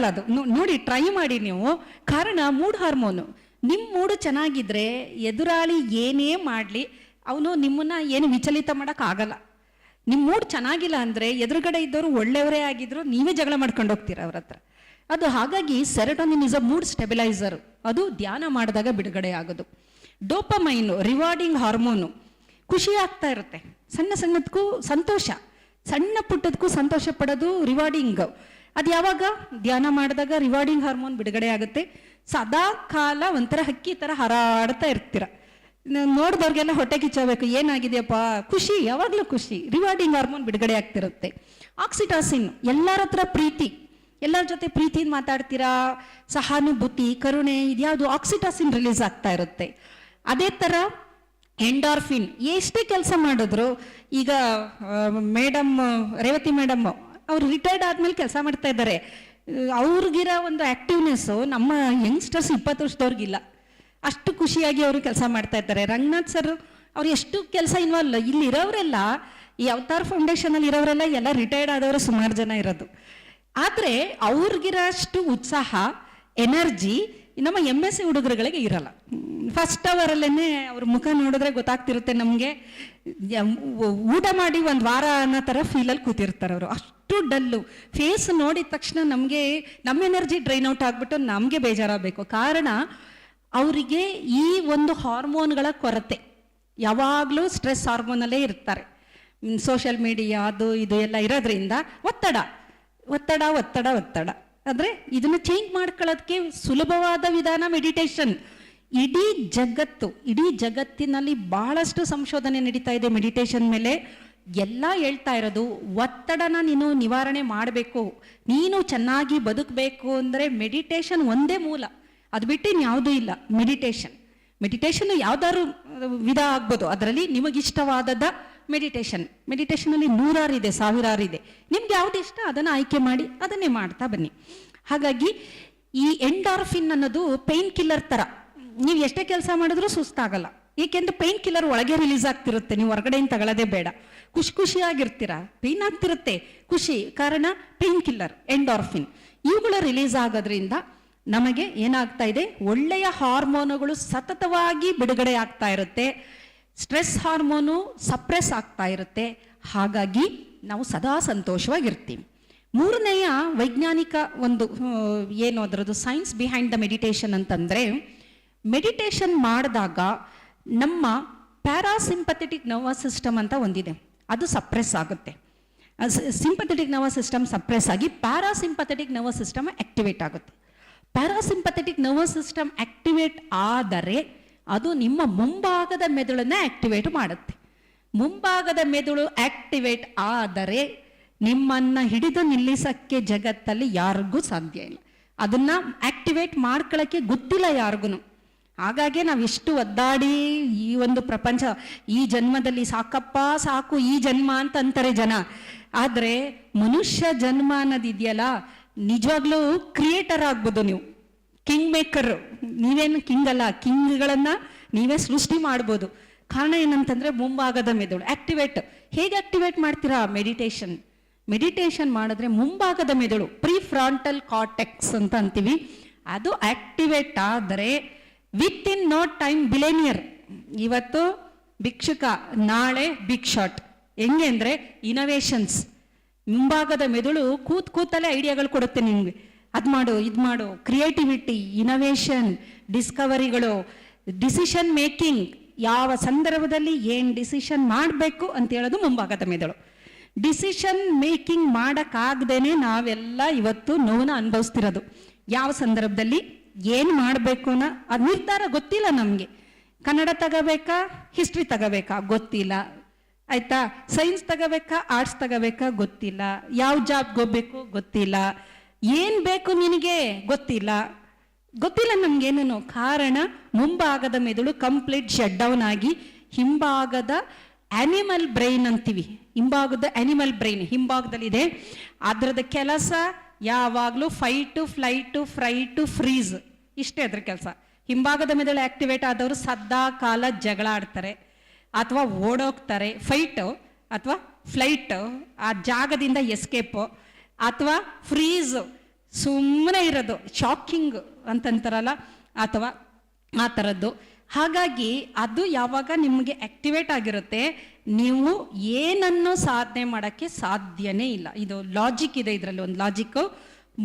ಅದು ನೋಡಿ, ಟ್ರೈ ಮಾಡಿ ನೀವು. ಕಾರಣ ಮೂಡ್ ಹಾರ್ಮೋನು. ನಿಮ್ಮ ಮೂಡು ಚೆನ್ನಾಗಿದ್ರೆ ಎದುರಾಳಿ ಏನೇ ಮಾಡಲಿ ಅವನು ನಿಮ್ಮನ್ನ ಏನು ವಿಚಲಿತ ಮಾಡೋಕ್ಕಾಗಲ್ಲ. ನಿಮ್ಮ ಮೂಡ್ ಚೆನ್ನಾಗಿಲ್ಲ ಅಂದರೆ ಎದುರುಗಡೆ ಇದ್ದವರು ಒಳ್ಳೆಯವರೇ ಆಗಿದ್ರು ನೀವೇ ಜಗಳ ಮಾಡ್ಕೊಂಡು ಹೋಗ್ತೀರ ಅವ್ರ ಹತ್ರ. ಅದು ಹಾಗಾಗಿ serotonin is a mood stabiliser. ಅದು ಧ್ಯಾನ ಮಾಡಿದಾಗ ಬಿಡುಗಡೆ ಆಗೋದು. ಡೋಪಮೈನು ರಿವಾರ್ಡಿಂಗ್ ಹಾರ್ಮೋನು. ಖುಷಿ ಆಗ್ತಾ ಇರುತ್ತೆ, ಸಣ್ಣದಕ್ಕೂ ಸಂತೋಷ, ಸಣ್ಣ ಪುಟ್ಟದಕ್ಕೂ ಸಂತೋಷ ಪಡೋದು ರಿವಾರ್ಡಿಂಗ್. ಅದು ಯಾವಾಗ ಧ್ಯಾನ ಮಾಡಿದಾಗ ರಿವಾರ್ಡಿಂಗ್ ಹಾರ್ಮೋನ್ ಬಿಡುಗಡೆ ಆಗುತ್ತೆ. ಸದಾ ಕಾಲ ಒಂಥರ ಹಕ್ಕಿ ಥರ ಹಾರಾಡ್ತಾ ಇರ್ತೀರ. ನೋಡಿದವ್ರಿಗೆಲ್ಲ ಹೊಟ್ಟೆ ಕಿಚ್ಚಬೇಕು, ಏನಾಗಿದೆಯಪ್ಪ, ಖುಷಿ, ಯಾವಾಗಲೂ ಖುಷಿ, ರಿವಾರ್ಡಿಂಗ್ ಹಾರ್ಮೋನ್ ಬಿಡುಗಡೆ ಆಗ್ತಿರುತ್ತೆ. ಆಕ್ಸಿಟಾಸಿನ್, ಎಲ್ಲರ ಹತ್ರ ಪ್ರೀತಿ, ಎಲ್ಲರ ಜೊತೆ ಪ್ರೀತಿಯಿಂದ ಮಾತಾಡ್ತೀರಾ, ಸಹಾನುಭೂತಿ, ಕರುಣೆ, ಇದ್ಯಾವುದು ಆಕ್ಸಿಟಾಸಿನ್ ರಿಲೀಸ್ ಆಗ್ತಾ ಇರುತ್ತೆ. ಅದೇ ಥರ ಎಂಡಾರ್ಫಿನ್. ಎಷ್ಟೇ ಕೆಲಸ ಮಾಡಿದ್ರು, ಈಗ ರೇವತಿ ಮೇಡಮ್ ಅವ್ರು ರಿಟೈರ್ಡ್ ಆದ್ಮೇಲೆ ಕೆಲಸ ಮಾಡ್ತಾ ಇದ್ದಾರೆ. ಅವ್ರಿಗಿರೋ ಒಂದು ಆಕ್ಟಿವ್ನೆಸ್ಸು ನಮ್ಮ ಯಂಗ್ಸ್ಟರ್ಸ್ 20 ವರ್ಷದವ್ರಿಗಿಲ್ಲ. ಅಷ್ಟು ಖುಷಿಯಾಗಿ ಅವರು ಕೆಲಸ ಮಾಡ್ತಾ ಇದ್ದಾರೆ. ರಂಗನಾಥ್ ಸರ್ ಅವ್ರು ಎಷ್ಟು ಕೆಲಸ ಇನ್ವಾಲ್ವ್. ಇಲ್ಲಿ ಇರೋರೆಲ್ಲ, ಈ ಅವತಾರ್ ಫೌಂಡೇಶನಲ್ಲಿ ಇರೋರೆಲ್ಲ ಎಲ್ಲ ರಿಟೈರ್ಡ್ ಆದವರು ಸುಮಾರು ಜನ ಇರೋದು. ಆದರೆ ಅವ್ರಿಗಿರೋಷ್ಟು ಉತ್ಸಾಹ, ಎನರ್ಜಿ ನಮ್ಮ MSc ಹುಡುಗರುಗಳಿಗೆ ಇರಲ್ಲ. ಫಸ್ಟ್ ಅವರಲ್ಲೇ ಅವ್ರ ಮುಖ ನೋಡಿದ್ರೆ ಗೊತ್ತಾಗ್ತಿರುತ್ತೆ ನಮಗೆ, ಊಟ ಮಾಡಿ ಒಂದು ವಾರ ಅನ್ನೋ ಥರ ಫೀಲಲ್ಲಿ ಕೂತಿರ್ತಾರೆ ಅವರು. ಅಷ್ಟು ಡಲ್ಲು. ಫೇಸ್ ನೋಡಿದ ತಕ್ಷಣ ನಮಗೆ ನಮ್ಮ ಎನರ್ಜಿ ಡ್ರೈನ್ ಔಟ್ ಆಗಿಬಿಟ್ಟು ನಮಗೆ ಬೇಜಾರಾಗಬೇಕು. ಕಾರಣ ಅವರಿಗೆ ಈ ಒಂದು ಹಾರ್ಮೋನ್ಗಳ ಕೊರತೆ. ಯಾವಾಗಲೂ ಸ್ಟ್ರೆಸ್ ಹಾರ್ಮೋನಲ್ಲೇ ಇರ್ತಾರೆ. ಸೋಷಿಯಲ್ ಮೀಡಿಯಾ ಅದು ಇದು ಎಲ್ಲ ಇರೋದ್ರಿಂದ ಒತ್ತಡ. ಅಂದರೆ ಇದನ್ನು ಚೇಂಜ್ ಮಾಡ್ಕೊಳ್ಳೋದಕ್ಕೆ ಸುಲಭವಾದ ವಿಧಾನ ಮೆಡಿಟೇಷನ್. ಇಡೀ ಜಗತ್ತಿನಲ್ಲಿ ಬಹಳಷ್ಟು ಸಂಶೋಧನೆ ನಡೀತಾ ಇದೆ ಮೆಡಿಟೇಷನ್ ಮೇಲೆ. ಎಲ್ಲ ಹೇಳ್ತಾ ಇರೋದು ಒತ್ತಡನ ನೀನು ನಿವಾರಣೆ ಮಾಡಬೇಕು, ನೀನು ಚೆನ್ನಾಗಿ ಬದುಕಬೇಕು ಅಂದರೆ ಮೆಡಿಟೇಷನ್ ಒಂದೇ ಮೂಲ. ಅದು ಬಿಟ್ಟು ಇನ್ಯಾವುದೂ ಇಲ್ಲ. ಮೆಡಿಟೇಷನ್ ಯಾವ್ದಾದ್ರು ವಿಧ ಆಗ್ಬೋದು. ಅದರಲ್ಲಿ ನಿಮಗಿಷ್ಟವಾದದ ಮೆಡಿಟೇಷನಲ್ಲಿ 100 ಇದೆ, 1000 ಇದೆ. ನಿಮ್ಗೆ ಯಾವ್ದು ಇಷ್ಟ ಅದನ್ನು ಆಯ್ಕೆ ಮಾಡಿ ಅದನ್ನೇ ಮಾಡ್ತಾ ಬನ್ನಿ. ಹಾಗಾಗಿ ಈ ಎಂಡಾರ್ಫಿನ್ ಅನ್ನೋದು ಪೇನ್ ಕಿಲ್ಲರ್ ಥರ. ನೀವು ಎಷ್ಟೇ ಕೆಲಸ ಮಾಡಿದ್ರೂ ಸುಸ್ತಾಗಲ್ಲ. ಏಕೆಂದ್ರೆ ಪೇನ್ ಕಿಲ್ಲರ್ ಒಳಗೆ ರಿಲೀಸ್ ಆಗ್ತಿರುತ್ತೆ, ನೀವು ಹೊರಗಡೆಯಿಂದ ತಗೊಳ್ಳೋದೇ ಬೇಡ. ಖುಷಿಯಾಗಿರ್ತೀರಾ, ಪೇನ್ ಆಗ್ತಿರುತ್ತೆ, ಖುಷಿ. ಕಾರಣ ಪೇನ್ ಕಿಲ್ಲರ್, ಎಂಡಾರ್ಫಿನ್ ಇವುಗಳು ರಿಲೀಸ್ ಆಗೋದ್ರಿಂದ ನಮಗೆ ಏನಾಗ್ತಾ ಇದೆ, ಒಳ್ಳೆಯ ಹಾರ್ಮೋನುಗಳು ಸತತವಾಗಿ ಬಿಡುಗಡೆ ಆಗ್ತಾ ಇರುತ್ತೆ. ಸ್ಟ್ರೆಸ್ ಹಾರ್ಮೋನು ಸಪ್ರೆಸ್ ಆಗ್ತಾ ಇರುತ್ತೆ. ಹಾಗಾಗಿ ನಾವು ಸದಾ ಸಂತೋಷವಾಗಿರ್ತೀವಿ. ಮೂರನೆಯ ವೈಜ್ಞಾನಿಕ ಒಂದು ಏನು ಅದರದ್ದು ಸೈನ್ಸ್ ಬಿಹೈಂಡ್ ದ ಮೆಡಿಟೇಷನ್ ಅಂತಂದರೆ, ಮೆಡಿಟೇಷನ್ ಮಾಡಿದಾಗ ನಮ್ಮ ಪ್ಯಾರಾಸಿಂಪಥೆಟಿಕ್ ನರ್ವಸ್ ಸಿಸ್ಟಮ್ ಅಂತ ಒಂದಿದೆ, ಅದು ಸಪ್ರೆಸ್ ಆಗುತ್ತೆ. ಸಿಂಪಥೆಟಿಕ್ ನರ್ವಸ್ ಸಿಸ್ಟಮ್ ಸಪ್ರೆಸ್ ಆಗಿ ಪ್ಯಾರಾಸಿಂಪಥೆಟಿಕ್ ನರ್ವಸ್ ಸಿಸ್ಟಮ್ ಆಕ್ಟಿವೇಟ್ ಆಗುತ್ತೆ. ಪ್ಯಾರಾಸಿಂಪಥೆಟಿಕ್ ನರ್ವಸ್ ಸಿಸ್ಟಮ್ ಆಕ್ಟಿವೇಟ್ ಆದರೆ ಅದು ನಿಮ್ಮ ಮುಂಭಾಗದ ಮೆದುಳನ್ನ ಆಕ್ಟಿವೇಟ್ ಮಾಡುತ್ತೆ. ಮುಂಭಾಗದ ಮೆದುಳು ಆಕ್ಟಿವೇಟ್ ಆದರೆ ನಿಮ್ಮನ್ನ ಹಿಡಿದು ನಿಲ್ಲಿಸಕ್ಕೆ ಜಗತ್ತಲ್ಲಿ ಯಾರಿಗೂ ಸಾಧ್ಯ ಇಲ್ಲ. ಅದನ್ನ ಆಕ್ಟಿವೇಟ್ ಮಾಡ್ಕೊಳ್ಳೋಕ್ಕೆ ಗೊತ್ತಿಲ್ಲ ಯಾರಿಗೂ. ಹಾಗಾಗಿ ನಾವು ಎಷ್ಟು ಒದ್ದಾಡಿ ಈ ಒಂದು ಪ್ರಪಂಚ, ಈ ಜನ್ಮದಲ್ಲಿ ಸಾಕಪ್ಪ ಸಾಕು ಈ ಜನ್ಮ ಅಂತ ಅಂತಾರೆ ಜನ. ಆದರೆ ಮನುಷ್ಯ ಜನ್ಮ ಅನ್ನೋದಿದೆಯಲ್ಲ, ನಿಜವಾಗ್ಲೂ ಕ್ರಿಯೇಟರ್ ಆಗ್ಬೋದು ನೀವು, ಕಿಂಗ್ ಮೇಕರ್. ನೀವೇನು ಕಿಂಗ್ ಅಲ್ಲ, ಕಿಂಗ್ಗಳನ್ನ ನೀವೇ ಸೃಷ್ಟಿ ಮಾಡ್ಬೋದು. ಕಾರಣ ಏನಂತಂದ್ರೆ ಮುಂಭಾಗದ ಮೆದುಳು ಆಕ್ಟಿವೇಟ್. ಹೇಗೆ ಆಕ್ಟಿವೇಟ್ ಮಾಡ್ತೀರಾ? ಮೆಡಿಟೇಷನ್. ಮೆಡಿಟೇಷನ್ ಮಾಡಿದ್ರೆ ಮುಂಭಾಗದ ಮೆದುಳು ಪ್ರಿಫ್ರಾಂಟಲ್ ಕಾರ್ಟೆಕ್ಸ್ ಅಂತ ಅಂತೀವಿ, ಅದು ಆಕ್ಟಿವೇಟ್ ಆದರೆ within no time billionaire. ಇವತ್ತು ಭಿಕ್ಷುಕ, ನಾಳೆ ಬಿಗ್ ಶಾಟ್. ಹೆಂಗೆ ಅಂದರೆ ಇನೋವೇಷನ್ಸ್. ಮುಂಭಾಗದ ಮೆದುಳು ಕೂತಲ್ಲೇ ಐಡಿಯಾಗಳು ಕೊಡುತ್ತೆ ನಿಮಗೆ. ಅದು ಮಾಡು, ಇದು ಮಾಡು, ಕ್ರಿಯೇಟಿವಿಟಿ, ಇನೋವೇಷನ್, ಡಿಸ್ಕವರಿಗಳು, ಡಿಸಿಷನ್ ಮೇಕಿಂಗ್, ಯಾವ ಸಂದರ್ಭದಲ್ಲಿ ಏನು ಡಿಸಿಷನ್ ಮಾಡಬೇಕು ಅಂತ ಹೇಳೋದು ಮುಂಭಾಗದ ಮೆದುಳು. ಡಿಸಿಷನ್ ಮೇಕಿಂಗ್ ಮಾಡೋಕ್ಕಾಗ್ದೇನೆ ನಾವೆಲ್ಲ ಇವತ್ತು ನೋವನ್ನ ಅನುಭವಿಸ್ತಿರೋದು. ಯಾವ ಸಂದರ್ಭದಲ್ಲಿ ಏನು ಮಾಡಬೇಕು ಅನ್ನೋ ಅದು ನಿರ್ಧಾರ ಗೊತ್ತಿಲ್ಲ ನಮಗೆ. ಕನ್ನಡ ತಗೋಬೇಕಾ, ಹಿಸ್ಟ್ರಿ ತಗೋಬೇಕಾ ಗೊತ್ತಿಲ್ಲ, ಆಯ್ತಾ. ಸೈನ್ಸ್ ತಗೋಬೇಕಾ, ಆರ್ಟ್ಸ್ ತಗೋಬೇಕಾ ಗೊತ್ತಿಲ್ಲ, ಯಾವ ಜಾಬ್ಗೆ ಹೋಗ್ಬೇಕು ಗೊತ್ತಿಲ್ಲ, ಏನು ಬೇಕು ನಿನಗೆ ಗೊತ್ತಿಲ್ಲ ನಮ್ಗೇನೇನು. ಕಾರಣ ಮುಂಭಾಗದ ಮೆದುಳು ಕಂಪ್ಲೀಟ್ ಶಟ್ ಡೌನ್ ಆಗಿ ಹಿಂಭಾಗದ ಆನಿಮಲ್ ಬ್ರೈನ್ ಅಂತೀವಿ. ಹಿಂಭಾಗದ ಆನಿಮಲ್ ಬ್ರೈನ್ ಹಿಂಭಾಗದಲ್ಲಿದೆ. ಅದರದ ಕೆಲಸ ಯಾವಾಗಲೂ ಫೈಟು, ಫ್ಲೈಟು, ಫ್ರೈಟು, ಫ್ರೀಸ್, ಇಷ್ಟೇ ಅದ್ರ ಕೆಲಸ. ಹಿಂಭಾಗದ ಮೆದುಳು ಆಕ್ಟಿವೇಟ್ ಆದವರು ಸದಾ ಕಾಲ ಜಗಳ ಆಡ್ತಾರೆ ಅಥವಾ ಓಡೋಗ್ತಾರೆ, ಫೈಟು ಅಥವಾ ಫ್ಲೈಟು, ಆ ಜಾಗದಿಂದ ಎಸ್ಕೇಪು, ಅಥವಾ ಫ್ರೀಸ್ ಸುಮ್ಮನೆ ಇರೋದು, ಶಾಕಿಂಗ್ ಅಂತಂತಾರಲ್ಲ, ಅಥವಾ ಆ ಥರದ್ದು. ಹಾಗಾಗಿ ಅದು ಯಾವಾಗ ನಿಮಗೆ ಆಕ್ಟಿವೇಟ್ ಆಗಿರುತ್ತೆ, ನೀವು ಏನನ್ನು ಸಾಧನೆ ಮಾಡೋಕ್ಕೆ ಸಾಧ್ಯನೇ ಇಲ್ಲ. ಇದು ಲಾಜಿಕ್ ಇದೆ, ಇದರಲ್ಲಿ ಒಂದು ಲಾಜಿಕ್ಕು.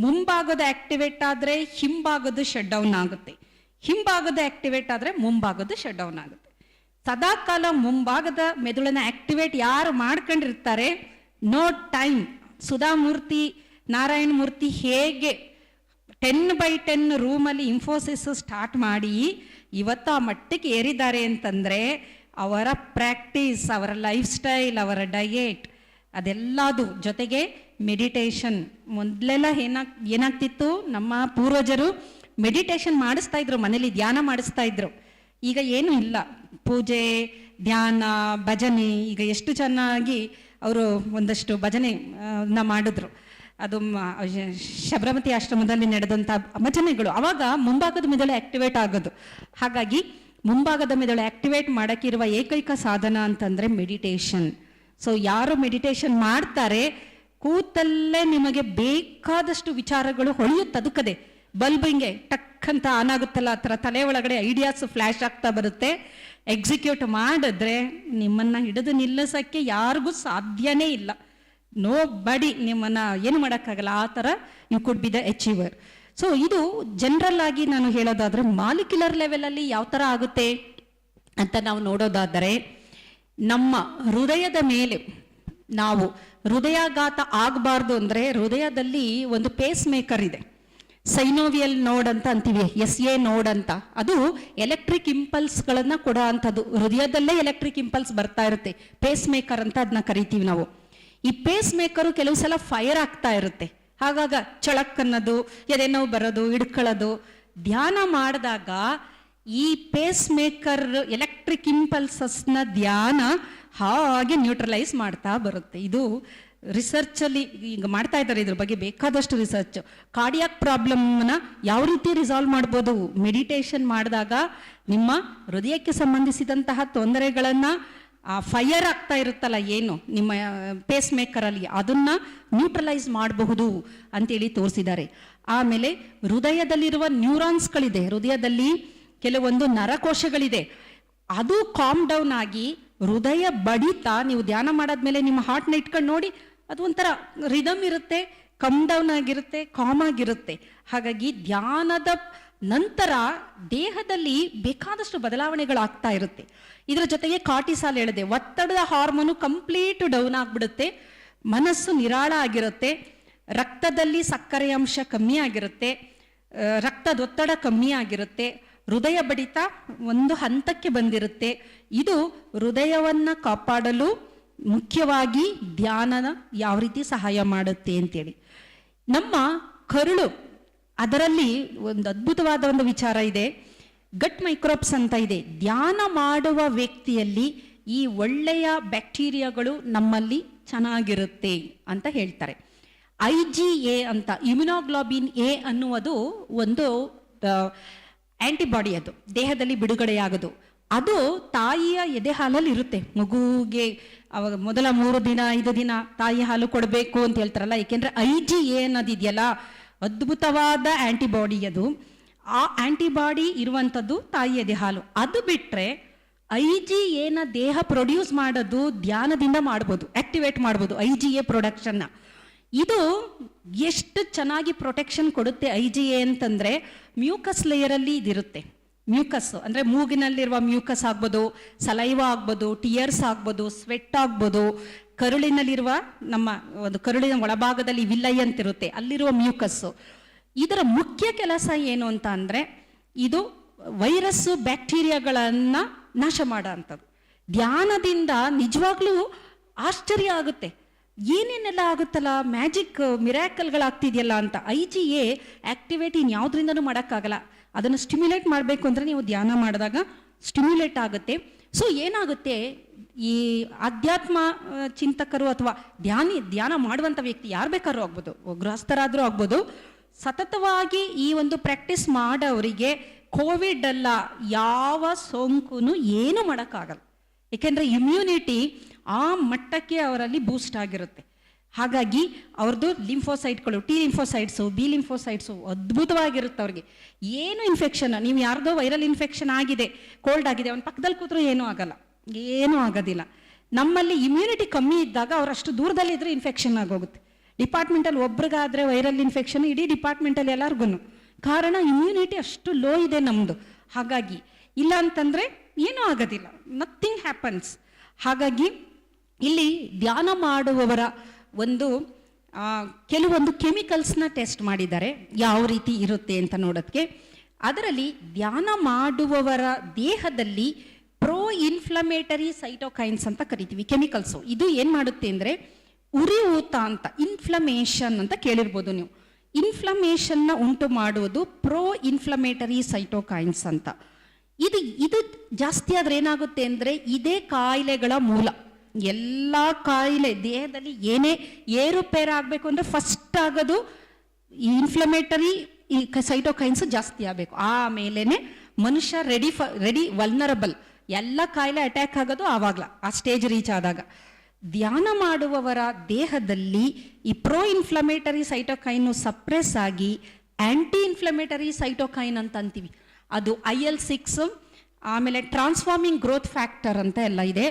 ಮುಂಭಾಗದ ಆಕ್ಟಿವೇಟ್ ಆದರೆ ಹಿಂಭಾಗದ ಶಟ್ ಡೌನ್ ಆಗುತ್ತೆ, ಹಿಂಭಾಗದ ಆಕ್ಟಿವೇಟ್ ಆದರೆ ಮುಂಭಾಗದ ಶಟ್ ಡೌನ್ ಆಗುತ್ತೆ. ಸದಾಕಾಲ ಮುಂಭಾಗದ ಮೆದುಳನ್ನ ಆಕ್ಟಿವೇಟ್ ಯಾರು ಮಾಡ್ಕೊಂಡಿರ್ತಾರೆ, ನೋ ಟೈಮ್. ಸುಧಾಮೂರ್ತಿ, ನಾರಾಯಣ ಮೂರ್ತಿ ಹೇಗೆ 10x10 ರೂಮಲ್ಲಿ ಇನ್ಫೋಸಿಸ್ ಸ್ಟಾರ್ಟ್ ಮಾಡಿ ಇವತ್ತು ಆ ಮಟ್ಟಿಗೆ ಏರಿದ್ದಾರೆ ಅಂತಂದರೆ ಅವರ ಪ್ರಾಕ್ಟೀಸ್, ಅವರ ಲೈಫ್ ಸ್ಟೈಲ್, ಅವರ ಡಯೇಟ್, ಅದೆಲ್ಲದು ಜೊತೆಗೆ ಮೆಡಿಟೇಷನ್. ಮೊದಲೆಲ್ಲ ಏನಾಗ್ತಿತ್ತು, ನಮ್ಮ ಪೂರ್ವಜರು ಮೆಡಿಟೇಷನ್ ಮಾಡಿಸ್ತಾ ಇದ್ರು, ಮನೇಲಿ ಧ್ಯಾನ ಮಾಡಿಸ್ತಾ ಇದ್ರು. ಈಗ ಏನೂ ಇಲ್ಲ, ಪೂಜೆ, ಧ್ಯಾನ, ಭಜನೆ. ಈಗ ಎಷ್ಟು ಚೆನ್ನಾಗಿ ಅವರು ಒಂದಷ್ಟು ಭಜನೆ ಮಾಡಿದ್ರು. ಅದು ಶಬರಮತಿ ಆಶ್ರಮದಲ್ಲಿ ನಡೆದಂಥ ಭಜನೆಗಳು. ಅವಾಗ ಮುಂಭಾಗದ ಮೆದುಳು ಆಕ್ಟಿವೇಟ್ ಆಗೋದು. ಹಾಗಾಗಿ ಮುಂಭಾಗದ ಮೆದುಳು ಆಕ್ಟಿವೇಟ್ ಮಾಡೋಕ್ಕಿರುವ ಏಕೈಕ ಸಾಧನ ಅಂತಂದರೆ ಮೆಡಿಟೇಷನ್. ಸೊ ಯಾರು ಮೆಡಿಟೇಷನ್ ಮಾಡ್ತಾರೆ, ಕೂತಲ್ಲೇ ನಿಮಗೆ ಬೇಕಾದಷ್ಟು ವಿಚಾರಗಳು ಹೊಳೆಯುತ್ತದಕ್ಕದೆ. ಬಲ್ಬ್ ಹಿಂಗೆ ಟಕ್ ಅಂತ ಆನ್ ಆಗುತ್ತಲ್ಲ, ಆ ಥರ ತಲೆ ಒಳಗಡೆ ಐಡಿಯಾಸ್ ಫ್ಲ್ಯಾಶ್ ಆಗ್ತಾ ಬರುತ್ತೆ. ಎಕ್ಸಿಕ್ಯೂಟ್ ಮಾಡಿದ್ರೆ ನಿಮ್ಮನ್ನು ಹಿಡಿದು ನಿಲ್ಲಿಸೋಕ್ಕೆ ಯಾರಿಗೂ ಸಾಧ್ಯನೇ ಇಲ್ಲ. ನೋ ಬಡಿ ನಿಮ್ಮನ್ನು ಏನು ಮಾಡೋಕ್ಕಾಗಲ್ಲ. ಆ ಥರ you could be the achiever. So ಇದು ಜನರಲ್ ಆಗಿ ನಾನು ಹೇಳೋದಾದರೆ, ಮಾಲಿಕ್ಯುಲರ್ ಲೆವೆಲಲ್ಲಿ ಯಾವ ಥರ ಆಗುತ್ತೆ ಅಂತ ನಾವು ನೋಡೋದಾದರೆ, ನಮ್ಮ ಹೃದಯದ ಮೇಲೆ ನಾವು ಹೃದಯಾಘಾತ ಆಗಬಾರ್ದು ಅಂದರೆ ಹೃದಯದಲ್ಲಿ ಒಂದು ಪೇಸ್ ಮೇಕರ್ ಇದೆ, ಸೈನೋವಿಯಲ್ ನೋಡ್ ಅಂತ ಅಂತೀವಿ, SA ನೋಡ್ ಅಂತ. ಅದು ಎಲೆಕ್ಟ್ರಿಕ್ ಇಂಪಲ್ಸ್ಗಳನ್ನು ಕೊಡೋ ಅಂಥದ್ದು. ಹೃದಯದಲ್ಲೇ ಎಲೆಕ್ಟ್ರಿಕ್ ಇಂಪಲ್ಸ್ ಬರ್ತಾ ಇರುತ್ತೆ, ಪೇಸ್ ಮೇಕರ್ ಅಂತ ಅದನ್ನ ಕರಿತೀವಿ ನಾವು. ಈ ಪೇಸ್ ಮೇಕರು ಕೆಲವು ಸಲ ಫೈರ್ ಆಗ್ತಾ ಇರುತ್ತೆ. ಹಾಗಾಗ ಚಳಕ್ ಅನ್ನೋದು, ಎದೆನೋವು ಬರೋದು, ಹಿಡ್ಕೊಳ್ಳೋದು. ಧ್ಯಾನ ಮಾಡಿದಾಗ ಈ ಪೇಸ್ ಮೇಕರ್ ಎಲೆಕ್ಟ್ರಿಕ್ ಇಂಪಲ್ಸಸ್ನ ಧ್ಯಾನ ಹಾಗೆ ನ್ಯೂಟ್ರಲೈಸ್ ಮಾಡ್ತಾ ಬರುತ್ತೆ. ಇದು ರಿಸರ್ಚಲ್ಲಿ ಈಗ ಮಾಡ್ತಾ ಇದ್ದಾರೆ, ಇದ್ರ ಬಗ್ಗೆ ಬೇಕಾದಷ್ಟು ರಿಸರ್ಚ್. ಕಾರ್ಡಿಯಾಕ್ ಪ್ರಾಬ್ಲಮ್ನ ಯಾವ ರೀತಿ ರಿಸಾಲ್ವ್ ಮಾಡ್ಬೋದು, ಮೆಡಿಟೇಷನ್ ಮಾಡಿದಾಗ ನಿಮ್ಮ ಹೃದಯಕ್ಕೆ ಸಂಬಂಧಿಸಿದಂತಹ ತೊಂದರೆಗಳನ್ನು, ಆ ಫೈರ್ ಆಗ್ತಾ ಇರುತ್ತಲ್ಲ ಏನು ನಿಮ್ಮ ಪೇಸ್ ಮೇಕರಲ್ಲಿ, ಅದನ್ನು ನ್ಯೂಟ್ರಲೈಸ್ ಮಾಡಬಹುದು ಅಂತೇಳಿ ತೋರಿಸಿದ್ದಾರೆ. ಆಮೇಲೆ ಹೃದಯದಲ್ಲಿರುವ ನ್ಯೂರಾನ್ಸ್ಗಳಿದೆ, ಹೃದಯದಲ್ಲಿ ಕೆಲವೊಂದು ನರಕೋಶಗಳಿದೆ, ಅದು ಕಾಮ್ ಡೌನ್ ಆಗಿ ಹೃದಯ ಬಡಿತ, ನೀವು ಧ್ಯಾನ ಮಾಡಾದ್ಮೇಲೆ ನಿಮ್ಮ ಹಾರ್ಟ್ನ ಇಟ್ಕೊಂಡು ನೋಡಿ, ಅದು ಒಂಥರ ರಿದಮ್ ಇರುತ್ತೆ, ಕಮ್ ಡೌನ್ ಆಗಿರುತ್ತೆ, ಕಾಮ್ ಆಗಿರುತ್ತೆ. ಹಾಗಾಗಿ ಧ್ಯಾನದ ನಂತರ ದೇಹದಲ್ಲಿ ಬೇಕಾದಷ್ಟು ಬದಲಾವಣೆಗಳಾಗ್ತಾ ಇರುತ್ತೆ. ಇದರ ಜೊತೆಗೆ ಕಾರ್ಟಿಸಾಲ್ ಹೇಳಿದೆ, ಒತ್ತಡದ ಹಾರ್ಮೋನು ಕಂಪ್ಲೀಟ್ ಡೌನ್ ಆಗಿಬಿಡುತ್ತೆ, ಮನಸ್ಸು ನಿರಾಳ ಆಗಿರುತ್ತೆ, ರಕ್ತದಲ್ಲಿ ಸಕ್ಕರೆ ಅಂಶ ಕಮ್ಮಿ ಆಗಿರುತ್ತೆ, ರಕ್ತದೊತ್ತಡ ಕಮ್ಮಿ ಆಗಿರುತ್ತೆ, ಹೃದಯ ಬಡಿತ ಒಂದು ಹಂತಕ್ಕೆ ಬಂದಿರುತ್ತೆ. ಇದು ಹೃದಯವನ್ನು ಕಾಪಾಡಲು ಮುಖ್ಯವಾಗಿ ಧ್ಯಾನನ ಯಾವ ರೀತಿ ಸಹಾಯ ಮಾಡುತ್ತೆ ಅಂತೇಳಿ. ನಮ್ಮ ಕರುಳು, ಅದರಲ್ಲಿ ಒಂದು ಅದ್ಭುತವಾದ ಒಂದು ವಿಚಾರ ಇದೆ, ಗಟ್ ಮೈಕ್ರೋಬ್ಸ್ ಅಂತ ಇದೆ. ಧ್ಯಾನ ಮಾಡುವ ವ್ಯಕ್ತಿಯಲ್ಲಿ ಈ ಒಳ್ಳೆಯ ಬ್ಯಾಕ್ಟೀರಿಯಾಗಳು ನಮ್ಮಲ್ಲಿ ಚೆನ್ನಾಗಿರುತ್ತೆ ಅಂತ ಹೇಳ್ತಾರೆ. IgA ಅಂತ, ಇಮ್ಯುನೋಗ್ಲೋಬಿನ್ A ಅನ್ನುವುದು ಒಂದು ಆಂಟಿಬಾಡಿ, ಅದು ದೇಹದಲ್ಲಿ ಬಿಡುಗಡೆಯಾಗೋದು. ಅದು ತಾಯಿಯ ಎದೆ ಹಾಲಲ್ಲಿ ಇರುತ್ತೆ. ಮಗುಗೆ ಅವಾಗ ಮೊದಲ 3 ದಿನ 5 ದಿನ ತಾಯಿ ಹಾಲು ಕೊಡಬೇಕು ಅಂತ ಹೇಳ್ತಾರಲ್ಲ, ಏಕೆಂದರೆ IgA ಅನ್ನೋದಿದೆಯಲ್ಲ, ಅದ್ಭುತವಾದ ಆ್ಯಂಟಿಬಾಡಿ ಅದು. ಆ ಆ್ಯಂಟಿಬಾಡಿ ಇರುವಂಥದ್ದು ತಾಯಿ ಎದೆ ಹಾಲು. ಅದು ಬಿಟ್ಟರೆ IgAನ ದೇಹ ಪ್ರೊಡ್ಯೂಸ್ ಮಾಡೋದು ಧ್ಯಾನದಿಂದ ಮಾಡ್ಬೋದು, ಆಕ್ಟಿವೇಟ್ ಮಾಡ್ಬೋದು IgA ಪ್ರೊಡಕ್ಷನ್ನ. ಇದು ಎಷ್ಟು ಚೆನ್ನಾಗಿ ಪ್ರೊಟೆಕ್ಷನ್ ಕೊಡುತ್ತೆ IgA ಅಂತಂದರೆ, ಮ್ಯೂಕಸ್ ಲೇಯರಲ್ಲಿ ಇದಿರುತ್ತೆ. ಮ್ಯೂಕಸ್ ಅಂದರೆ ಮೂಗಿನಲ್ಲಿರುವ ಮ್ಯೂಕಸ್ ಆಗ್ಬೋದು, ಸಲೈವ ಆಗ್ಬೋದು, ಟಿಯರ್ಸ್ ಆಗ್ಬೋದು, ಸ್ವೆಟ್ ಆಗ್ಬೋದು, ಕರುಳಿನಲ್ಲಿರುವ ನಮ್ಮ ಒಂದು ಕರುಳಿನ ಒಳಭಾಗದಲ್ಲಿ ವಿಲ್ಲೈ ಅಂತಿರುತ್ತೆ, ಅಲ್ಲಿರುವ ಮ್ಯೂಕಸ್ಸು. ಇದರ ಮುಖ್ಯ ಕೆಲಸ ಏನು ಅಂತ ಅಂದರೆ, ಇದು ವೈರಸ್ಸು ಬ್ಯಾಕ್ಟೀರಿಯಾಗಳನ್ನು ನಾಶ ಮಾಡೋ ಅಂಥದ್ದು. ಧ್ಯಾನದಿಂದ ನಿಜವಾಗ್ಲೂ ಆಶ್ಚರ್ಯ ಆಗುತ್ತೆ, ಏನೇನೆಲ್ಲ ಆಗುತ್ತಲ್ಲ, ಮ್ಯಾಜಿಕ್ ಮಿರಾಕಲ್ಗಳಾಗ್ತಿದೆಯಲ್ಲ ಅಂತ. IgA ಆಕ್ಟಿವೇಟ್ ಇನ್ಯಾವುದರಿಂದನೂ ಮಾಡೋಕ್ಕಾಗಲ್ಲ. ಅದನ್ನು ಸ್ಟಿಮ್ಯುಲೇಟ್ ಮಾಡಬೇಕು ಅಂದರೆ ನೀವು ಧ್ಯಾನ ಮಾಡಿದಾಗ ಸ್ಟಿಮ್ಯುಲೇಟ್ ಆಗುತ್ತೆ. ಸೊ ಏನಾಗುತ್ತೆ, ಈ ಆಧ್ಯಾತ್ಮ ಚಿಂತಕರು ಅಥವಾ ಧ್ಯಾನ ಮಾಡುವಂಥ ವ್ಯಕ್ತಿ ಯಾರು ಬೇಕಾದ್ರೂ ಆಗ್ಬೋದು, ಗೃಹಸ್ಥರಾದರೂ ಆಗ್ಬೋದು, ಸತತವಾಗಿ ಈ ಒಂದು ಪ್ರಾಕ್ಟೀಸ್ ಮಾಡೋವರಿಗೆ ಕೋವಿಡ್ ಅಲ್ಲ ಯಾವ ಸೋಂಕು ಏನೂ ಮಾಡೋಕ್ಕಾಗಲ್ಲ. ಏಕೆಂದರೆ ಇಮ್ಯುನಿಟಿ ಆ ಮಟ್ಟಕ್ಕೆ ಅವರಲ್ಲಿ ಬೂಸ್ಟ್ ಆಗಿರುತ್ತೆ. ಹಾಗಾಗಿ ಅವ್ರದ್ದು ಲಿಂಫೋಸೈಟ್ಗಳು, T ಲಿಂಫೋಸೈಟ್ಸು, B ಲಿಂಫೋಸೈಟ್ಸು ಅದ್ಭುತವಾಗಿರುತ್ತೆ ಅವ್ರಿಗೆ. ಏನು ಇನ್ಫೆಕ್ಷನ್, ನೀವು ಯಾರ್ದೋ ವೈರಲ್ ಇನ್ಫೆಕ್ಷನ್ ಆಗಿದೆ, ಕೋಲ್ಡ್ ಆಗಿದೆ, ಅವನ ಪಕ್ಕದಲ್ಲಿ ಕೂತ್ರೂ ಏನೂ ಆಗಲ್ಲ, ಏನೂ ಆಗೋದಿಲ್ಲ. ನಮ್ಮಲ್ಲಿ ಇಮ್ಯುನಿಟಿ ಕಮ್ಮಿ ಇದ್ದಾಗ ಅವ್ರು ಅಷ್ಟು ದೂರದಲ್ಲಿ ಇದ್ರೆ ಇನ್ಫೆಕ್ಷನ್ ಆಗೋಗುತ್ತೆ. ಡಿಪಾರ್ಟ್ಮೆಂಟಲ್ಲಿ ಒಬ್ರಿಗಾದರೆ ವೈರಲ್ ಇನ್ಫೆಕ್ಷನ್ ಇಡೀ ಡಿಪಾರ್ಟ್ಮೆಂಟಲ್ಲಿ ಎಲ್ಲರಿಗೂ. ಕಾರಣ ಇಮ್ಯುನಿಟಿ ಅಷ್ಟು ಲೋ ಇದೆ ನಮ್ಮದು. ಹಾಗಾಗಿ ಇಲ್ಲ ಅಂತಂದರೆ ಏನೂ ಆಗೋದಿಲ್ಲ, ನಥಿಂಗ್ ಹ್ಯಾಪನ್ಸ್. ಹಾಗಾಗಿ ಇಲ್ಲಿ ಧ್ಯಾನ ಮಾಡುವವರ ಒಂದು ಕೆಲವೊಂದು ಕೆಮಿಕಲ್ಸ್ನ ಟೆಸ್ಟ್ ಮಾಡಿದ್ದಾರೆ, ಯಾವ ರೀತಿ ಇರುತ್ತೆ ಅಂತ ನೋಡೋದಕ್ಕೆ. ಅದರಲ್ಲಿ ಧ್ಯಾನ ಮಾಡುವವರ ದೇಹದಲ್ಲಿ ಪ್ರೋ ಇನ್ಫ್ಲಮೇಟರಿ ಸೈಟೋಕೈನ್ಸ್ ಅಂತ ಕರಿತೀವಿ ಕೆಮಿಕಲ್ಸು. ಇದು ಏನು ಮಾಡುತ್ತೆ ಅಂದರೆ ಉರಿಯೂತ ಅಂತ, ಇನ್ಫ್ಲಮೇಷನ್ ಅಂತ ಕೇಳಿರ್ಬೋದು ನೀವು. ಇನ್ಫ್ಲಮೇಷನ್ನ ಉಂಟು ಮಾಡುವುದು ಪ್ರೋ ಇನ್ಫ್ಲಮೇಟರಿ ಸೈಟೋಕೈನ್ಸ್ ಅಂತ. ಇದು ಜಾಸ್ತಿ ಆದ್ರೆ ಏನಾಗುತ್ತೆ ಅಂದರೆ ಇದೇ ಕಾಯಿಲೆಗಳ ಮೂಲ. ಎಲ್ಲ ಕಾಯಿಲೆ ದೇಹದಲ್ಲಿ ಏನೇ ಏರುಪೇರು ಆಗಬೇಕು ಅಂದರೆ ಫಸ್ಟ್ ಆಗೋದು ಇನ್ಫ್ಲಮೇಟರಿ ಸೈಟೋಕೈನ್ಸ್ ಜಾಸ್ತಿ ಆಗಬೇಕು. ಆಮೇಲೆ ಮನುಷ್ಯ ರೆಡಿ ವಲ್ನರಬಲ್, ಎಲ್ಲ ಕಾಯಿಲೆ ಅಟ್ಯಾಕ್ ಆಗೋದು ಆವಾಗಲ, ಆ ಸ್ಟೇಜ್ ರೀಚ್ ಆದಾಗ. ಧ್ಯಾನ ಮಾಡುವವರ ದೇಹದಲ್ಲಿ ಈ ಪ್ರೋ ಇನ್ಫ್ಲಮೇಟರಿ ಸೈಟೋಕೈನು ಸಪ್ರೆಸ್ ಆಗಿ ಆ್ಯಂಟಿ ಇನ್ಫ್ಲಮೇಟರಿ ಸೈಟೋಕೈನ್ ಅಂತ ಅಂತೀವಿ. ಅದು IL-6, ಆಮೇಲೆ ಟ್ರಾನ್ಸ್ಫಾರ್ಮಿಂಗ್ ಗ್ರೋತ್ ಫ್ಯಾಕ್ಟರ್ ಅಂತ ಎಲ್ಲ ಇದೆ.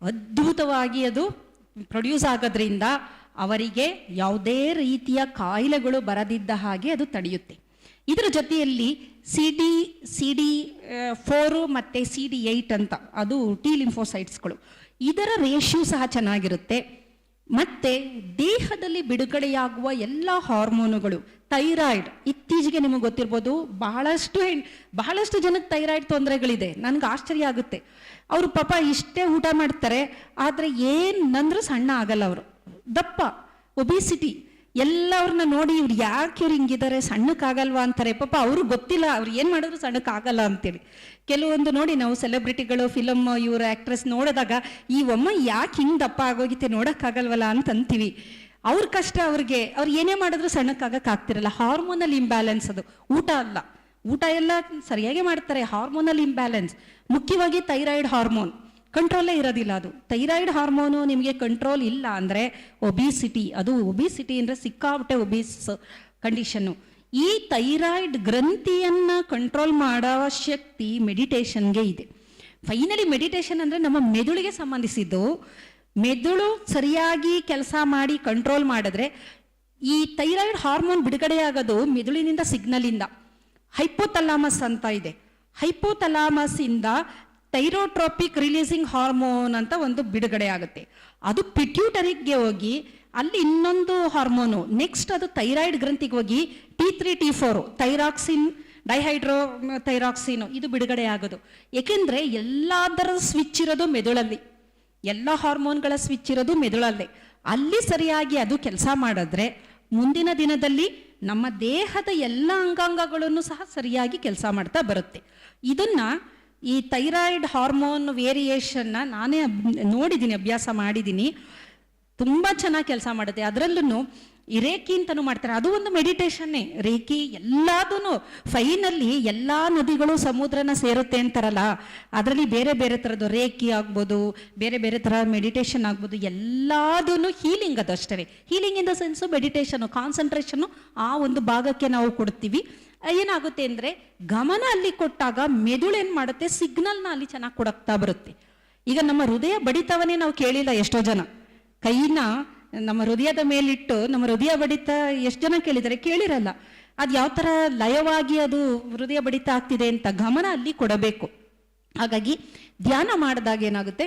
ಅದ್ಭುತವಾಗಿ ಅದು ಪ್ರೊಡ್ಯೂಸ್ ಆಗೋದ್ರಿಂದ ಅವರಿಗೆ ಯಾವುದೇ ರೀತಿಯ ಕಾಯಿಲೆಗಳು ಬರದಿದ್ದ ಹಾಗೆ ಅದು ತಡೆಯುತ್ತೆ. ಇದರ ಜೊತೆಯಲ್ಲಿ CD4 ಮತ್ತು CD8 ಅಂತ, ಅದು T ಲಿಂಫೋಸೈಟ್ಸ್ಗಳು, ಇದರ ರೇಷ್ಯೂ ಸಹ ಚೆನ್ನಾಗಿರುತ್ತೆ. ಮತ್ತು ದೇಹದಲ್ಲಿ ಬಿಡುಗಡೆಯಾಗುವ ಎಲ್ಲ ಹಾರ್ಮೋನುಗಳು, ಥೈರಾಯ್ಡ್, ಇತ್ತೀಚೆಗೆ ನಿಮಗೆ ಗೊತ್ತಿರ್ಬೋದು, ಬಹಳಷ್ಟು ಜನಕ್ಕೆ ಥೈರಾಯ್ಡ್ ತೊಂದರೆಗಳಿದೆ. ನನಗೆ ಆಶ್ಚರ್ಯ ಆಗುತ್ತೆ. ಅವರು ಪಾಪ ಇಷ್ಟೇ ಊಟ ಮಾಡ್ತಾರೆ, ಆದರೆ ಏನಂದ್ರೂ ಸಣ್ಣ ಆಗಲ್ಲ. ಅವರು ದಪ್ಪ, ಒಬಿಸಿಟಿ, ಎಲ್ಲವ್ರನ್ನ ನೋಡಿ ಇವ್ರು ಯಾಕೆ ಇವ್ರು ಹಿಂಗಿದ್ದಾರೆ, ಸಣ್ಣಕ್ಕಾಗಲ್ವಾ ಅಂತಾರೆ. ಪಾಪ ಅವ್ರಿಗೆ ಗೊತ್ತಿಲ್ಲ ಅವ್ರು ಏನು ಮಾಡಿದ್ರು ಸಣ್ಣಕ್ಕಾಗಲ್ಲ ಅಂತೇಳಿ. ಕೆಲವೊಂದು ನೋಡಿ ನಾವು ಸೆಲೆಬ್ರಿಟಿಗಳು, ಫಿಲಮ್ ಇವರು ಆ್ಯಕ್ಟ್ರೆಸ್ ನೋಡಿದಾಗ ಈ ಒಮ್ಮ ಯಾಕೆ ಹಿಂಗೆ ದಪ್ಪ ಆಗೋಗಿತ್ತೆ, ನೋಡೋಕ್ಕಾಗಲ್ವಲ್ಲ ಅಂತ ಅಂತೀವಿ. ಅವ್ರ ಕಷ್ಟ ಅವ್ರಿಗೆ, ಅವ್ರು ಏನೇ ಮಾಡಿದ್ರು ಸಣ್ಣಕ್ಕಾಗಕ್ಕಾಗ್ತಿರಲ್ಲ. ಹಾರ್ಮೋನಲ್ ಇಂಬ್ಯಾಲೆನ್ಸ್ ಅದು, ಊಟ ಅಲ್ಲ. ಊಟ ಎಲ್ಲ ಸರಿಯಾಗಿ ಮಾಡ್ತಾರೆ, ಹಾರ್ಮೋನಲ್ ಇಂಬ್ಯಾಲೆನ್ಸ್, ಮುಖ್ಯವಾಗಿ ಥೈರಾಯ್ಡ್ ಹಾರ್ಮೋನ್ ಕಂಟ್ರೋಲೇ ಇರೋದಿಲ್ಲ. ಅದು ಥೈರಾಯ್ಡ್ ಹಾರ್ಮೋನು ನಿಮಗೆ ಕಂಟ್ರೋಲ್ ಇಲ್ಲ ಅಂದರೆ ಒಬಿಸಿಟಿ, ಅದು ಒಬಿಸಿಟಿ ಅಂದರೆ ಸಿಕ್ಕಾಪಟ್ಟೆ ಒಬಿಸ್ ಕಂಡೀಷನ್ನು. ಈ ಥೈರಾಯ್ಡ್ ಗ್ರಂಥಿಯನ್ನು ಕಂಟ್ರೋಲ್ ಮಾಡೋ ಶಕ್ತಿ ಮೆಡಿಟೇಷನ್ಗೆ ಇದೆ. ಫೈನಲಿ ಮೆಡಿಟೇಷನ್ ಅಂದರೆ ನಮ್ಮ ಮೆದುಳಿಗೆ ಸಂಬಂಧಿಸಿದ್ದು. ಮೆದುಳು ಸರಿಯಾಗಿ ಕೆಲಸ ಮಾಡಿ ಕಂಟ್ರೋಲ್ ಮಾಡಿದ್ರೆ ಈ ಥೈರಾಯ್ಡ್ ಹಾರ್ಮೋನ್ ಬಿಡುಗಡೆಯಾಗೋದು ಮೆದುಳಿನಿಂದ ಸಿಗ್ನಲಿಂದ. ಹೈಪೋಥಲಾಮಸ್ ಅಂತ ಇದೆ, ಹೈಪೋಥಲಾಮಸ್ ಇಂದ ಥೈರೋಟ್ರೋಪಿಕ್ ರಿಲೀಸಿಂಗ್ ಹಾರ್ಮೋನ್ ಅಂತ ಒಂದು ಬಿಡುಗಡೆ ಆಗುತ್ತೆ. ಅದು ಪಿಟ್ಯೂಟರಿಗೆ ಹೋಗಿ ಅಲ್ಲಿ ಇನ್ನೊಂದು ಹಾರ್ಮೋನು, ನೆಕ್ಸ್ಟ್ ಅದು ಥೈರಾಯ್ಡ್ ಗ್ರಂಥಿಗೆ ಹೋಗಿ T3 T4 ಥೈರಾಕ್ಸಿನ್ ಡೈಹೈಡ್ರೋ ಥೈರಾಕ್ಸಿನ್ ಇದು ಬಿಡುಗಡೆ ಆಗೋದು. ಏಕೆಂದರೆ ಎಲ್ಲದರ ಸ್ವಿಚ್ ಇರೋದು ಮೆದುಳಲ್ಲಿ, ಎಲ್ಲ ಹಾರ್ಮೋನ್ಗಳ ಸ್ವಿಚ್ ಇರೋದು ಮೆದುಳಲ್ಲೇ. ಅಲ್ಲಿ ಸರಿಯಾಗಿ ಅದು ಕೆಲಸ ಮಾಡಿದ್ರೆ ಮುಂದಿನ ದಿನದಲ್ಲಿ ನಮ್ಮ ದೇಹದ ಎಲ್ಲ ಅಂಗಾಂಗಗಳನ್ನು ಸಹ ಸರಿಯಾಗಿ ಕೆಲಸ ಮಾಡ್ತಾ ಬರುತ್ತೆ. ಇದನ್ನು ಈ ಥೈರಾಯ್ಡ್ ಹಾರ್ಮೋನ್ ವೇರಿಯೇಷನ್ನ ನಾನೇ ನೋಡಿದ್ದೀನಿ, ಅಭ್ಯಾಸ ಮಾಡಿದ್ದೀನಿ, ತುಂಬ ಚೆನ್ನಾಗಿ ಕೆಲಸ ಮಾಡುತ್ತೆ. ಅದರಲ್ಲೂ ಈ ರೇಖಿ ಅಂತಲೂ ಮಾಡ್ತಾರೆ, ಅದು ಒಂದು ಮೆಡಿಟೇಷನ್ನೇ. ರೇಖಿ ಎಲ್ಲದೂ ಫೈನಲ್ಲಿ ಎಲ್ಲ ನದಿಗಳು ಸಮುದ್ರನ ಸೇರುತ್ತೆ ಅಂತಾರಲ್ಲ, ಅದರಲ್ಲಿ ಬೇರೆ ಬೇರೆ ಥರದ್ದು ರೇಖಿ ಆಗ್ಬೋದು, ಬೇರೆ ಬೇರೆ ಥರ ಮೆಡಿಟೇಷನ್ ಆಗ್ಬೋದು, ಎಲ್ಲದೂ ಹೀಲಿಂಗ್. ಅದು ಅಷ್ಟೇ, healing in the sense meditation, concentration ಆ ಒಂದು ಭಾಗಕ್ಕೆ ನಾವು ಕೊಡ್ತೀವಿ. ಏನಾಗುತ್ತೆ ಅಂದರೆ ಗಮನ ಅಲ್ಲಿ ಕೊಟ್ಟಾಗ ಮೆದುಳು ಏನು ಮಾಡುತ್ತೆ, ಸಿಗ್ನಲ್ನ ಅಲ್ಲಿ ಚೆನ್ನಾಗಿ ಕೊಡಕ್ತಾ ಬರುತ್ತೆ. ಈಗ ನಮ್ಮ ಹೃದಯ ಬಡಿತವನ್ನೇ ನಾವು ಕೇಳಿಲ್ಲ ಎಷ್ಟೋ ಜನ. ಕೈನ ನಮ್ಮ ಹೃದಯದ ಮೇಲಿಟ್ಟು ನಮ್ಮ ಹೃದಯ ಬಡಿತ ಎಷ್ಟು ಜನ ಕೇಳಿದ್ದಾರೆ? ಕೇಳಿರಲ್ಲ. ಅದು ಯಾವ ಥರ ಲಯವಾಗಿ ಅದು ಹೃದಯ ಬಡಿತ ಆಗ್ತಿದೆ ಅಂತ ಗಮನ ಅಲ್ಲಿ ಕೊಡಬೇಕು. ಹಾಗಾಗಿ ಧ್ಯಾನ ಮಾಡಿದಾಗ ಏನಾಗುತ್ತೆ,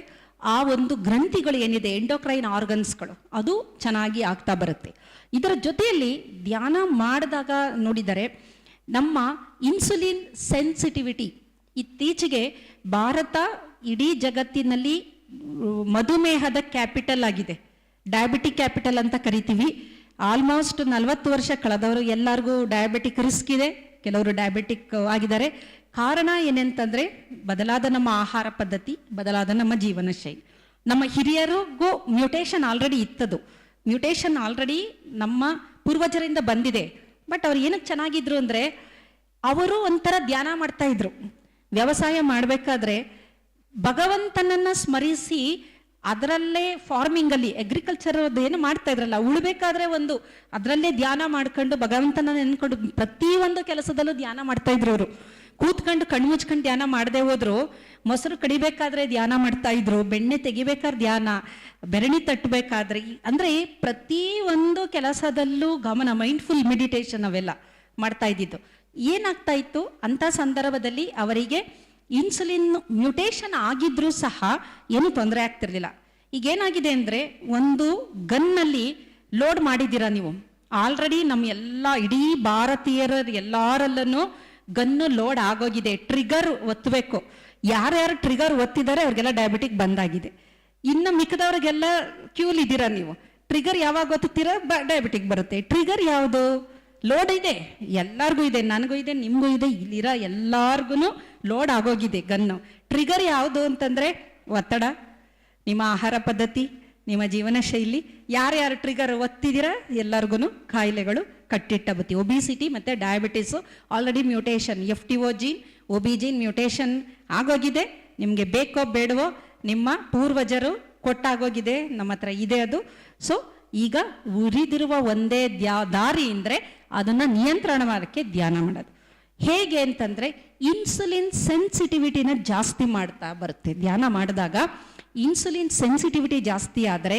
ಆ ಒಂದು ಗ್ರಂಥಿಗಳು ಏನಿದೆ, ಎಂಡೋಕ್ರೈನ್ ಆರ್ಗನ್ಸ್ಗಳು, ಅದು ಚೆನ್ನಾಗಿ ಆಗ್ತಾ ಬರುತ್ತೆ. ಇದರ ಜೊತೆಯಲ್ಲಿ ಧ್ಯಾನ ಮಾಡಿದಾಗ ನೋಡಿದರೆ ನಮ್ಮ ಇನ್ಸುಲಿನ್ ಸೆನ್ಸಿಟಿವಿಟಿ, ಇತ್ತೀಚೆಗೆ ಭಾರತ ಇಡೀ ಜಗತ್ತಿನಲ್ಲಿ ಮಧುಮೇಹದ ಕ್ಯಾಪಿಟಲ್ ಆಗಿದೆ. ಡಯಾಬಿಟಿಕ್ ಕ್ಯಾಪಿಟಲ್ ಅಂತ ಕರಿತೀವಿ. ಆಲ್ಮೋಸ್ಟ್ 40 ವರ್ಷ ಕಳೆದವರು ಎಲ್ಲರಿಗೂ ಡಯಾಬಿಟಿಕ್ ರಿಸ್ಕ್ ಇದೆ, ಕೆಲವರು ಡಯಾಬಿಟಿಕ್ ಆಗಿದ್ದಾರೆ. ಕಾರಣ ಏನಂತಂದರೆ ಬದಲಾದ ನಮ್ಮ ಆಹಾರ ಪದ್ಧತಿ, ಬದಲಾದ ನಮ್ಮ ಜೀವನ ಶೈಲಿ. ನಮ್ಮ ಹಿರಿಯರಿಗೂ ಮ್ಯೂಟೇಷನ್ ಆಲ್ರೆಡಿ ಇತ್ತದು, ಮ್ಯೂಟೇಷನ್ ಆಲ್ರೆಡಿ ನಮ್ಮ ಪೂರ್ವಜರಿಂದ ಬಂದಿದೆ. ಬಟ್ ಅವ್ರು ಏನಕ್ಕೆ ಚೆನ್ನಾಗಿದ್ರು ಅಂದರೆ ಅವರು ಒಂಥರ ಧ್ಯಾನ ಮಾಡ್ತಾ ಇದ್ರು. ವ್ಯವಸಾಯ ಮಾಡಬೇಕಾದ್ರೆ ಭಗವಂತನನ್ನು ಸ್ಮರಿಸಿ ಅದರಲ್ಲೇ ಫಾರ್ಮಿಂಗಲ್ಲಿ ಅಗ್ರಿಕಲ್ಚರ್ ಏನು ಮಾಡ್ತಾ ಇದ್ರಲ್ಲ, ಉಳ್ಬೇಕಾದ್ರೆ ಒಂದು ಅದರಲ್ಲೇ ಧ್ಯಾನ ಮಾಡ್ಕೊಂಡು ಭಗವಂತನ ನೆನ್ಕೊಂಡು ಪ್ರತಿಯೊಂದು ಕೆಲಸದಲ್ಲೂ ಧ್ಯಾನ ಮಾಡ್ತಾ ಇದ್ರು ಅವರು. ಕೂತ್ಕೊಂಡು ಕಣ್ಣು ಮುಚ್ಕೊಂಡು ಧ್ಯಾನ ಮಾಡದೆ ಹೋದ್ರು, ಮೊಸರು ಕಡಿಬೇಕಾದ್ರೆ ಧ್ಯಾನ ಮಾಡ್ತಾ ಇದ್ರು, ಬೆಣ್ಣೆ ತೆಗಿಬೇಕಾದ್ರೆ ಧ್ಯಾನ, ಬೆರಣಿ ತಟ್ಟಬೇಕಾದ್ರೆ, ಅಂದರೆ ಪ್ರತಿ ಒಂದು ಕೆಲಸದಲ್ಲೂ ಗಮನ, ಮೈಂಡ್ಫುಲ್ ಮೆಡಿಟೇಷನ್ ಅವೆಲ್ಲ ಮಾಡ್ತಾ ಇದ್ದಿದ್ದು. ಏನಾಗ್ತಾ ಇತ್ತು ಅಂಥ ಸಂದರ್ಭದಲ್ಲಿ ಅವರಿಗೆ ಇನ್ಸುಲಿನ್ ಮ್ಯೂಟೇಷನ್ ಆಗಿದ್ರೂ ಸಹ ಏನೂ ತೊಂದರೆ ಆಗ್ತಿರ್ಲಿಲ್ಲ. ಈಗೇನಾಗಿದೆ ಅಂದರೆ, ಒಂದು ಗನ್ನಲ್ಲಿ ಲೋಡ್ ಮಾಡಿದ್ದೀರಾ ನೀವು ಆಲ್ರೆಡಿ, ನಮ್ಮ ಎಲ್ಲ ಇಡೀ ಭಾರತೀಯರ ಎಲ್ಲರಲ್ಲೂ ಗನ್ನು ಲೋಡ್ ಆಗೋಗಿದೆ. ಟ್ರಿಗರ್ ಒತ್ತಬೇಕು, ಯಾರ್ಯಾರು ಟ್ರಿಗರ್ ಒತ್ತಿದ್ದಾರೆ ಅವ್ರಿಗೆಲ್ಲ ಡಯಾಬಿಟಿಕ್ ಬಂದಾಗಿದೆ. ಇನ್ನು ಮಿಕ್ಕದವ್ರಿಗೆಲ್ಲ ಕ್ಯೂಲ್ ಇದ್ದೀರಾ ನೀವು, ಟ್ರಿಗರ್ ಯಾವಾಗ ಒತ್ತುತ್ತೀರಾ ಡಯಾಬಿಟಿಕ್ ಬರುತ್ತೆ. ಟ್ರಿಗರ್ ಯಾವುದು? ಲೋಡ್ ಇದೆ, ಎಲ್ಲರಿಗೂ ಇದೆ, ನನಗೂ ಇದೆ, ನಿಮಗೂ ಇದೆ, ಇಲ್ಲಿರೋ ಎಲ್ಲಾರ್ಗು ಲೋಡ್ ಆಗೋಗಿದೆ ಗನ್ನು. ಟ್ರಿಗರ್ ಯಾವುದು ಅಂತಂದರೆ ಒತ್ತಡ, ನಿಮ್ಮ ಆಹಾರ ಪದ್ಧತಿ, ನಿಮ್ಮ ಜೀವನ ಶೈಲಿ. ಯಾರ್ಯಾರು ಟ್ರಿಗರ್ ಒತ್ತಿದ್ದೀರಾ ಎಲ್ಲರಿಗೂ ಕಾಯಿಲೆಗಳು ಕಟ್ಟಿಟ್ಟ ಬತ್ತಿ. ಒಬಿಸಿಟಿ ಮತ್ತು diabetes already mutation, FTO gene, OB gene mutation ಆಗೋಗಿದೆ. ನಿಮಗೆ ಬೇಕೋ ಬೇಡವೋ ನಿಮ್ಮ ಪೂರ್ವಜರು ಕೊಟ್ಟಾಗೋಗಿದೆ, ನಮ್ಮ ಹತ್ರ ಇದೆ ಅದು. ಸೊ ಈಗ ಉರಿದಿರುವ ಒಂದೇ ದಾರಿ ಅಂದರೆ ಅದನ್ನು ನಿಯಂತ್ರಣ ಮಾಡೋಕ್ಕೆ ಧ್ಯಾನ ಮಾಡೋದು. ಹೇಗೆ ಅಂತಂದರೆ ಇನ್ಸುಲಿನ್ ಸೆನ್ಸಿಟಿವಿಟಿನ ಜಾಸ್ತಿ ಮಾಡ್ತಾ ಬರುತ್ತೆ. ಧ್ಯಾನ ಮಾಡಿದಾಗ ಇನ್ಸುಲಿನ್ ಸೆನ್ಸಿಟಿವಿಟಿ ಜಾಸ್ತಿ ಆದರೆ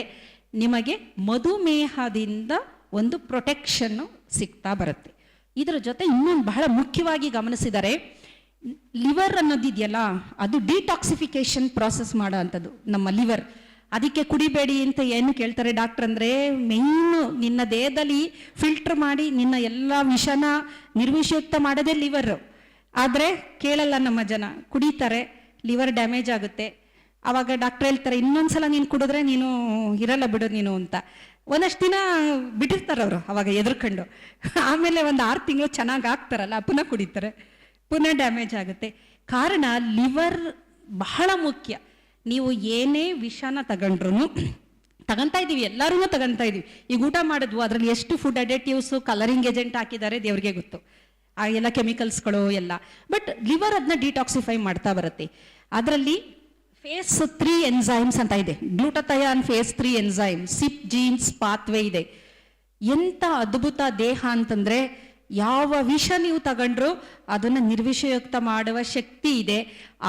ನಿಮಗೆ ಮಧುಮೇಹದಿಂದ ಒಂದು ಪ್ರೊಟೆಕ್ಷನ್ನು ಸಿಗ್ತಾ ಬರುತ್ತೆ. ಇದರ ಜೊತೆ ಇನ್ನೊಂದು ಬಹಳ ಮುಖ್ಯವಾಗಿ ಗಮನಿಸಿದರೆ, ಲಿವರ್ ಅನ್ನೋದಿದೆಯಲ್ಲ, ಅದು ಡಿಟಾಕ್ಸಿಫಿಕೇಶನ್ ಪ್ರಾಸೆಸ್ ಮಾಡೋ ಅಂಥದ್ದು ನಮ್ಮ ಲಿವರ್. ಅದಕ್ಕೆ ಕುಡಿಬೇಡಿ ಅಂತ ಏನು ಕೇಳ್ತಾರೆ ಡಾಕ್ಟರ್ ಅಂದರೆ, ಮೇಯ್ನು ನಿನ್ನ ದೇಹದಲ್ಲಿ ಫಿಲ್ಟರ್ ಮಾಡಿ ನಿನ್ನ ಎಲ್ಲ ವಿಷನ ನಿರ್ವಿಷಯುಕ್ತ ಮಾಡೋದೇ ಲಿವರು. ಆದರೆ ಕೇಳಲ್ಲ ನಮ್ಮ ಜನ, ಕುಡಿತಾರೆ, ಲಿವರ್ ಡ್ಯಾಮೇಜ್ ಆಗುತ್ತೆ. ಆವಾಗ ಡಾಕ್ಟರ್ ಹೇಳ್ತಾರೆ, ಇನ್ನೊಂದ್ಸಲ ನೀನು ಕುಡಿದ್ರೆ ನೀನು ಇರಲ್ಲ ಬಿಡು ನೀನು ಅಂತ. ಒಂದಷ್ಟು ದಿನ ಬಿಟ್ಟಿರ್ತಾರೆ ಅವರು, ಅವಾಗ ಎದುರ್ಕೊಂಡು. ಆಮೇಲೆ ಒಂದು 6 ತಿಂಗಳು ಚೆನ್ನಾಗಿ ಆಗ್ತಾರಲ್ಲ, ಪುನಃ ಕುಡಿತಾರೆ, ಪುನಃ ಡ್ಯಾಮೇಜ್ ಆಗುತ್ತೆ. ಕಾರಣ ಲಿವರ್ ಬಹಳ ಮುಖ್ಯ. ನೀವು ಏನೇ ವಿಷನ ತಗೊಂಡ್ರು, ತಗೊಂತಾ ಇದ್ದೀವಿ, ಎಲ್ಲರೂ ತಗೊಂತಾ ಇದ್ದೀವಿ. ಈಗ ಊಟ ಮಾಡಿದ್ವು, ಅದರಲ್ಲಿ ಎಷ್ಟು ಫುಡ್ ಅಡಿಟಿವ್ಸು, ಕಲರಿಂಗ್ ಏಜೆಂಟ್ ಹಾಕಿದ್ದಾರೆ ದೇವ್ರಿಗೆ ಗೊತ್ತು, ಆ ಎಲ್ಲ ಕೆಮಿಕಲ್ಸ್ಗಳು ಎಲ್ಲ. ಬಟ್ ಲಿವರ್ ಅದನ್ನ ಡಿಟಾಕ್ಸಿಫೈ ಮಾಡ್ತಾ ಬರುತ್ತೆ. ಅದರಲ್ಲಿ phase 3 ಎನ್ಸೈಮ್ಸ್ ಅಂತ ಇದೆ, glutathione phase 3 enzyme, CYP genes pathway ಇದೆ. ಎಂಥ ಅದ್ಭುತ ದೇಹ ಅಂತಂದರೆ, ಯಾವ ವಿಷ ನೀವು ತಗೊಂಡ್ರು ಅದನ್ನು ನಿರ್ವಿಷಯುಕ್ತ ಮಾಡುವ ಶಕ್ತಿ ಇದೆ.